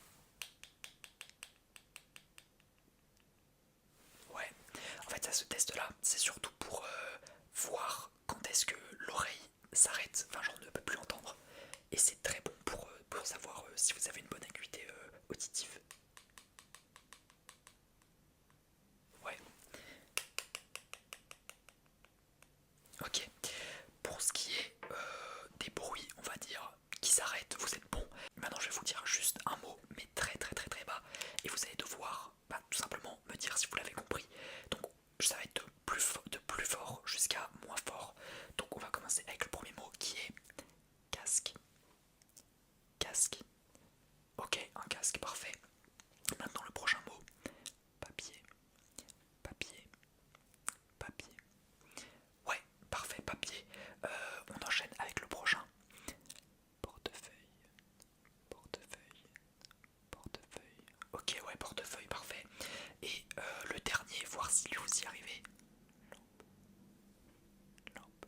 Ouais. En fait, ça, ce test-là, c'est surtout pour voir quand est-ce que l'oreille s'arrête, enfin, genre ne peut plus entendre. Et c'est très bon pour savoir si vous avez une bonne acuité auditive. Ouais. Ok. Pour ce qui est des bruits, on va dire, qui s'arrêtent, vous êtes bon. Maintenant, je vais vous dire juste un mot, mais très bas. Et vous allez devoir tout simplement me dire si vous l'avez compris. Donc, ça va être de plus fort jusqu'à moins fort. Donc, on va commencer avec le premier mot qui est casque. Casque. Ok, un casque, parfait. Maintenant, le prochain mot, papier. Papier. Papier. Ouais, parfait, papier. On enchaîne avec le prochain. Portefeuille. Portefeuille. Portefeuille. Ok, ouais, portefeuille, parfait. Et le dernier, voir si lui vous y arrivez. Lampe.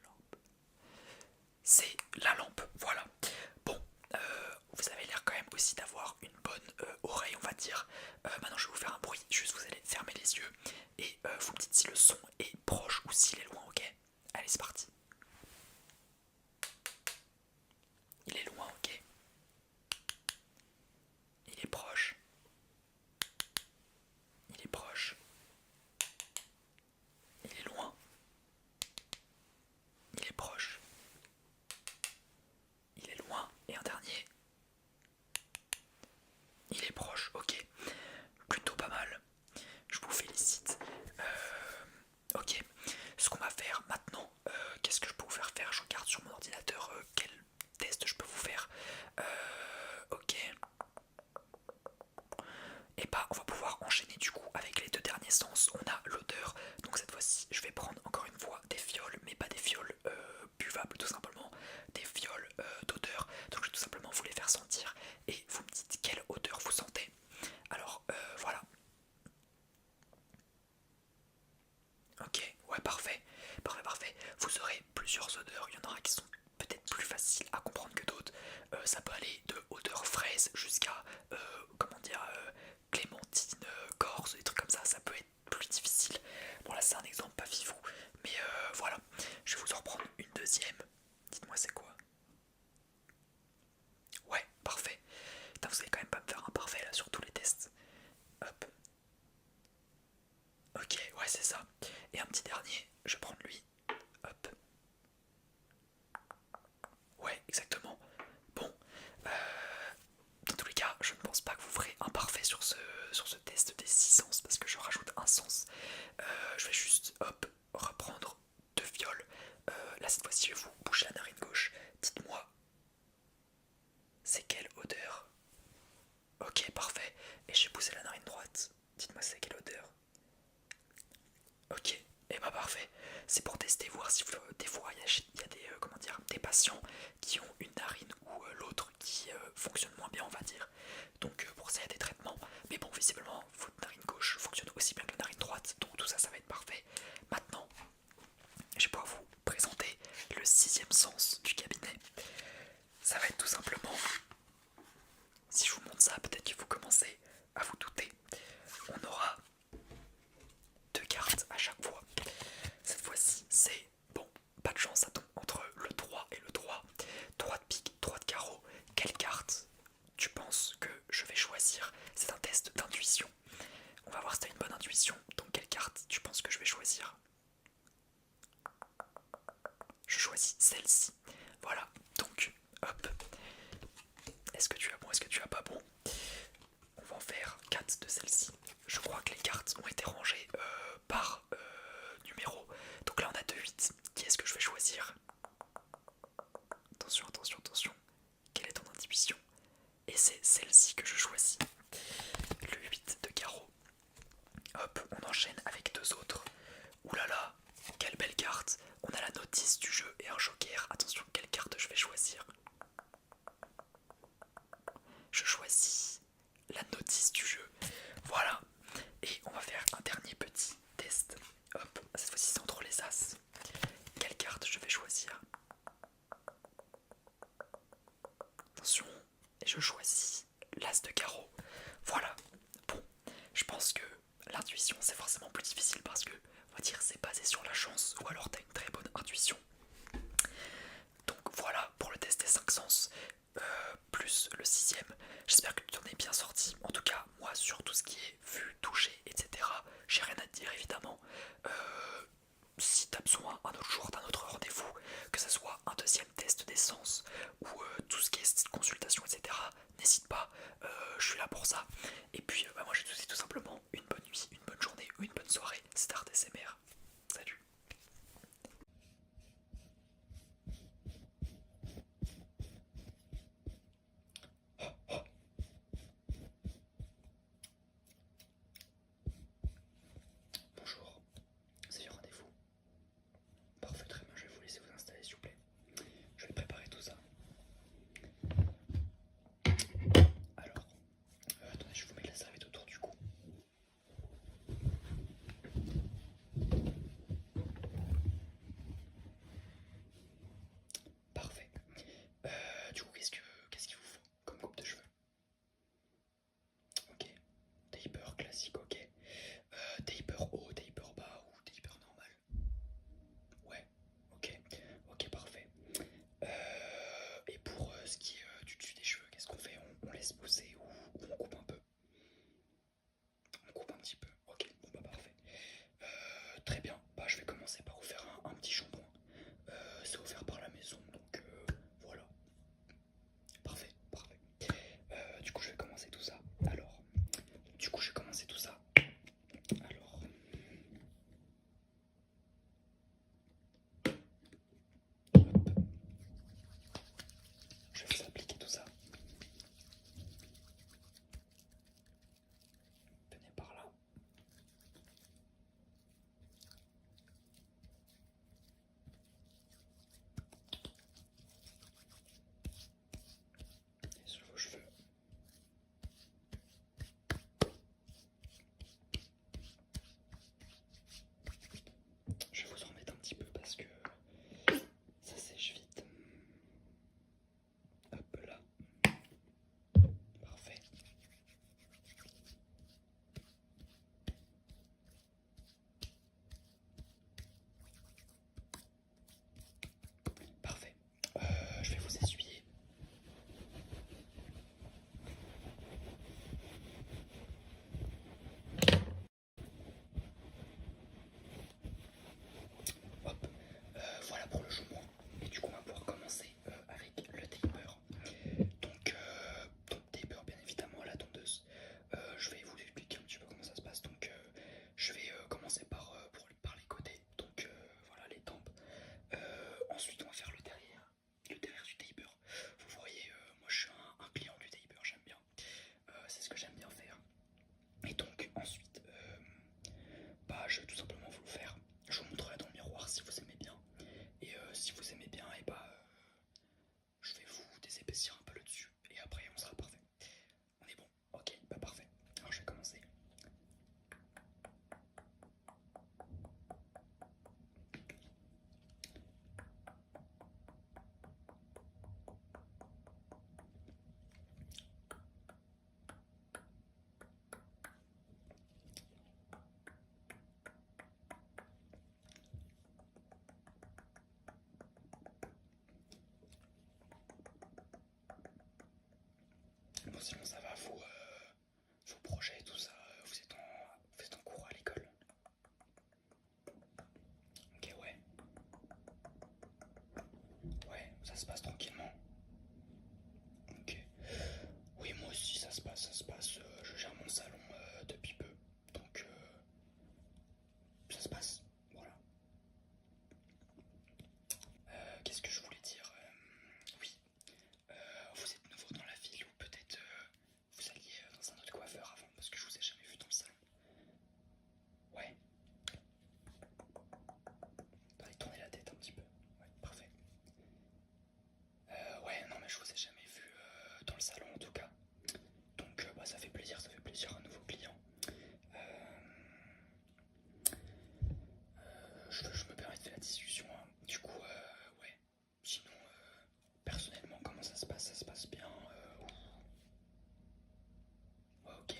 Lampe. C'est la lampe, voilà. Bon, vous avez l'air quand même aussi d'avoir une bonne oreille, on va dire. Maintenant, je vais vous faire un bruit, juste vous allez fermer les yeux et vous me dites si le son est proche ou s'il est loin, ok? Allez, c'est parti. Il est loin, ok? Il est proche. Il est proche. Il est loin. Il est proche. Il est loin. Et un dernier. Il est proche, ok. Plus de Et bah on va pouvoir enchaîner du coup avec les deux derniers sens. On a l'odeur, donc cette fois-ci je vais prendre encore une fois des fioles, mais pas des fioles buvables tout simplement, des fioles d'odeur. Donc je vais tout simplement vous les faire sentir et vous me dites quelle odeur vous sentez. Alors voilà. Ok, ouais, parfait, parfait, parfait. Vous aurez plusieurs odeurs, il y en aura qui sont peut-être plus faciles à comprendre que d'autres. Ça peut aller de odeur fraise jusqu'à, comment dire, clémentine, corse, des trucs comme ça peut être plus difficile. Bon là c'est un exemple pas fifou, mais voilà. Je vais vous en reprendre une deuxième. Dites-moi c'est quoi? Ouais, parfait. Putain, vous allez quand même pas me faire un parfait là sur tous les tests. Hop. Ok, ouais c'est ça. Et un petit dernier, je vais prendre lui. Hop. Ouais, exactement. Bon, dans tous les cas, je ne pense pas que vous ferez un parfait sur ce test des 6 sens parce que je rajoute un sens. Je vais juste, hop, reprendre deux viols. Là, cette fois-ci, je vais vous boucher la narine gauche. Dites-moi, c'est quelle odeur? Ok, parfait. Et j'ai poussé la narine droite. Dites-moi, c'est quelle odeur? Ok, et bah parfait. C'est pour tester, voir si des fois il y a des, comment dire, des patients qui ont une narine ou l'autre qui fonctionne moins bien, on va dire. Donc pour ça il y a des traitements. Mais bon, visiblement votre narine gauche fonctionne aussi bien que la narine droite, donc tout ça ça va être parfait. Maintenant, je vais pouvoir vous présenter le sixième sens du cabinet. Ça va être tout simplement, si je vous montre ça, peut-être que vous commencez à vous douter. On aura deux cartes à chaque fois. Cette fois-ci, c'est bon, pas de chance, ça tombe entre le 3 et le 3. 3 de pique, 3 de carreau. Quelle carte tu penses que je vais choisir? C'est un test d'intuition. On va voir si tu as une bonne intuition. Donc, quelle carte tu penses que je vais choisir? Je choisis celle-ci. Voilà, donc, hop. Est-ce que tu as bon, est-ce que tu as pas bon? On va en faire 4 de celle-ci. Je crois que les cartes ont été rangées par numéro. Donc là on a 2-8. Qui est-ce que je vais choisir? Attention, attention, attention. Quelle est ton intuition? Et c'est celle-ci que je choisis. Le 8 de carreau. Hop, on enchaîne avec deux autres. Ouh là là, quelle belle carte. On a la notice du jeu et un joker. Attention, quelle carte je vais choisir? Je choisis la notice du jeu. Voilà. Et on va faire un dernier petit test. Hop, cette fois-ci c'est entre les as. Quelle carte je vais choisir? Attention, et je choisis l'as de carreau. Voilà. Bon, je pense que l'intuition c'est forcément plus difficile parce que, on va dire, c'est basé sur la chance ou alors t'as une très bonne intuition. Donc voilà pour le test des 5 sens, plus le sixième. J'espère que tu t'en es bien sorti. En tout cas, moi, sur tout ce qui est vu, touché, etc., j'ai rien à te dire évidemment. Si tu as besoin un autre jour d'un autre rendez-vous, que ce soit un deuxième test des sens ou tout ce qui est consultation, etc., n'hésite pas, je suis là pour ça. Et puis, moi, je te souhaite tout simplement une bonne nuit, une bonne journée ou une bonne soirée. Star DSMR. Salut. Bonjour, c'est le rendez-vous. Parfait, très bien, je vais vous laisser vous installer s'il vous plaît. Je vais préparer tout ça. Alors, attendez, je vous mets la serviette autour du cou. Parfait. Du coup, qu'est-ce qu'il vous faut comme coupe de cheveux? Ok. Taper classique, ok. Taper haut, taper bas ou taper normal? Ouais. Ok. Ok, parfait. Et pour ce qui est du dessus des cheveux, qu'est-ce qu'on fait? On laisse pousser ou on coupe un peu? On coupe un petit peu. Ok, bon bah parfait. Très bien. Bah je vais commencer par vous faire un petit shampoing. C'est offert par la maison, donc voilà. Parfait, parfait. Du coup, je vais commencer tout ça. Alors, du coup, je vais commencer tout ça je vais tout simplement vous le faire. Je vous montrerai dans le miroir si vous aimez bien. Et si vous aimez bien, et bah je vais vous désépaissir un peu le dessus. Et après on sera parfait. On est bon? Ok, bah parfait. Alors je vais commencer. Bon, sinon ça va, vos projets et tout ça, vous êtes en cours à l'école? Ok, ouais. Ouais, ça se passe tranquillement. Ok. Oui, moi aussi ça se passe, ça se passe. Je gère mon salon depuis peu. Donc ça se passe. Voilà. Qu'est-ce que je voulais dire? Oui, vous êtes nouveau dans la ville ou peut-être vous alliez dans un autre coiffeur avant parce que je vous ai jamais vu dans le salon. Ouais. Attendez, tournez la tête un petit peu. Ouais, parfait. Ouais, non mais je vous ai jamais vu dans le salon en tout cas. Donc bah, ça fait plaisir, un nouveau client. Euh, je me permets de faire la discussion, hein. Du coup, ouais. Sinon, personnellement, comment ça se passe? Ça se passe bien? Ouais, ok.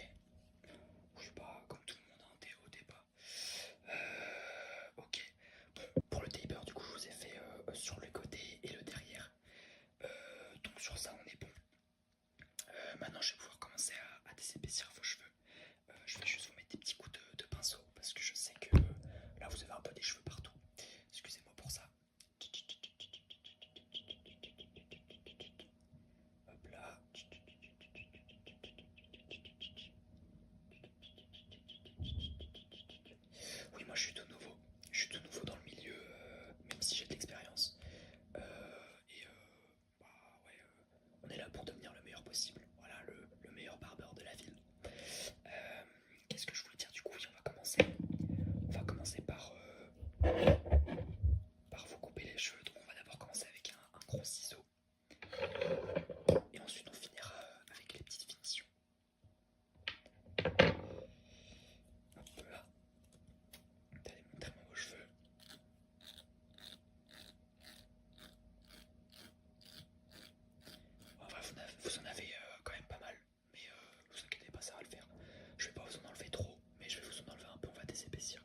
Oui, bah, comme tout le monde, hein, des hauts, des bas. Ok. Bon, pour le taper, du coup, je vous ai fait sur le côté et le derrière. Donc sur ça, on est bon. Maintenant, je vais pouvoir commencer à désépaissir vos cheveux. Je vais juste vous mettre des petits coups de pinceau parce que je sais que là, vous avez un peu des cheveux partout. Excusez-moi pour ça. Hop là. Oui, moi je suis tout nouveau. Je suis tout nouveau dans le milieu, même si j'ai de l'expérience. Bah ouais, on est là pour devenir le meilleur possible. Voilà, le meilleur barbeur de la ville. Euh, Qu'est-ce que je voulais dire du coup? Oui, on va commencer. On va commencer par vous couper les cheveux. Donc on va d'abord commencer avec un gros ciseau. Et ensuite on finira avec les petites finitions. Hop là. Allez, montrez-moi vos cheveux. En vrai, vous en avez quand même pas mal. Mais vous inquiétez pas, ça va le faire. Je vais pas vous en enlever trop, mais je vais vous en enlever un peu, on va désépaissir.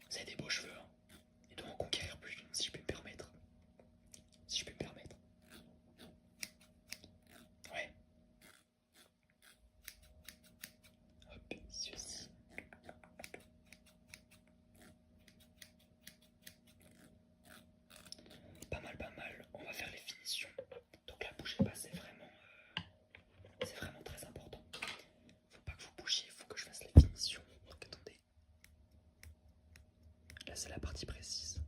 Vous avez des beaux cheveux, hein. Et donc en conquérir plus, si je puis me permettre. Si je puis me permettre. Ouais. Hop, ceci. Pas mal, pas mal. On va faire les finitions. Donc là, bougez pas, c'est vraiment très important. Faut pas que vous bougiez, faut que je fasse les finitions. Donc attendez. Là, c'est la partie précise.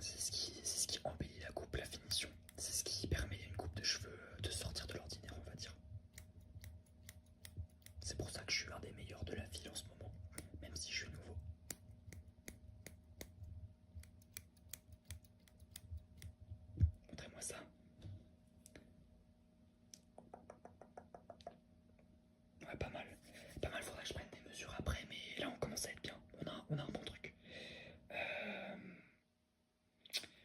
C'est ce qui embellit la coupe, la finition. C'est ce qui permet à une coupe de cheveux de sortir de l'ordinaire, on va dire. C'est pour ça que je suis l'un des meilleurs de la ville en ce moment, même si je suis nouveau. Montrez-moi ça. Ouais, pas mal. Pas mal, faudrait que je prenne des mesures après, mais là on commence à être bien. On a un bon truc.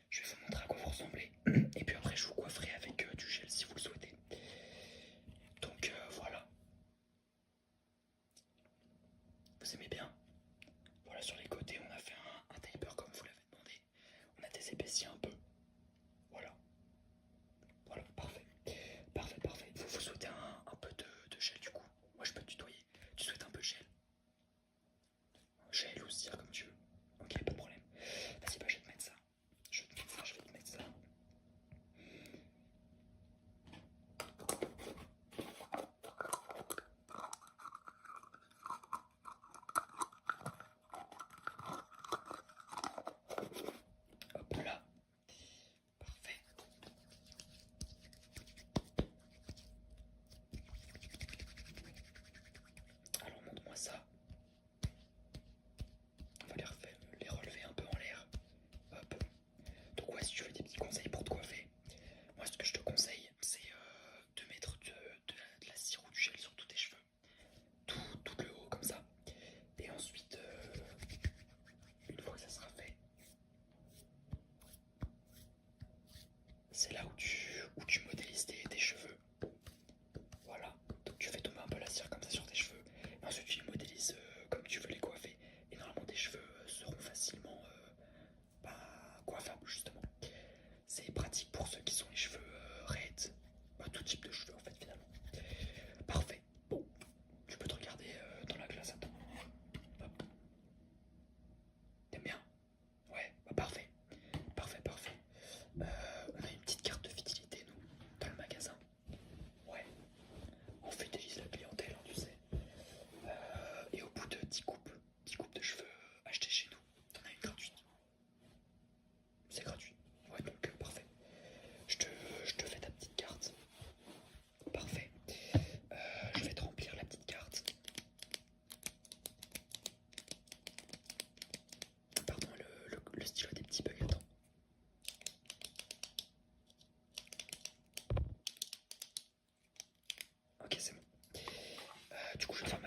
Je vais vous montrer à quoi vous ressemblez. Et puis après, je vous coifferai avec du gel si vous le souhaitez. Donc voilà. Vous aimez bien? Voilà, sur les côtés, on a fait un taper comme vous l'avez demandé. On a désépaissi un peu. Voilà. c'est là où tu modélises tes cheveux. Voilà, donc tu fais tomber un peu la cire comme ça sur tes cheveux. Et ensuite tu les modélises comme tu veux les coiffer. Et normalement tes cheveux seront facilement coiffables justement. C'est pratique pour ceux qui sont les cheveux raides. Tout type de cheveux en fait finalement. Parfait. Bon, tu peux te regarder dans la glace, attends. Hop. T'aimes bien? Ouais, bah parfait. Parfait, parfait. On a une petite carte de fidélité nous, dans le magasin. Ouais, on fidélise la clientèle, hein, tu sais. Et au bout de 10 coupes de cheveux achetées chez nous, t'en as une gratuite. C'est gratuit. Ouais, donc parfait. Je te, je te fais ta petite carte. Parfait. Je vais te remplir la petite carte. Pardon, le stylo a des petits bugs, attends. Ok, c'est bon. Du coup, je vais faire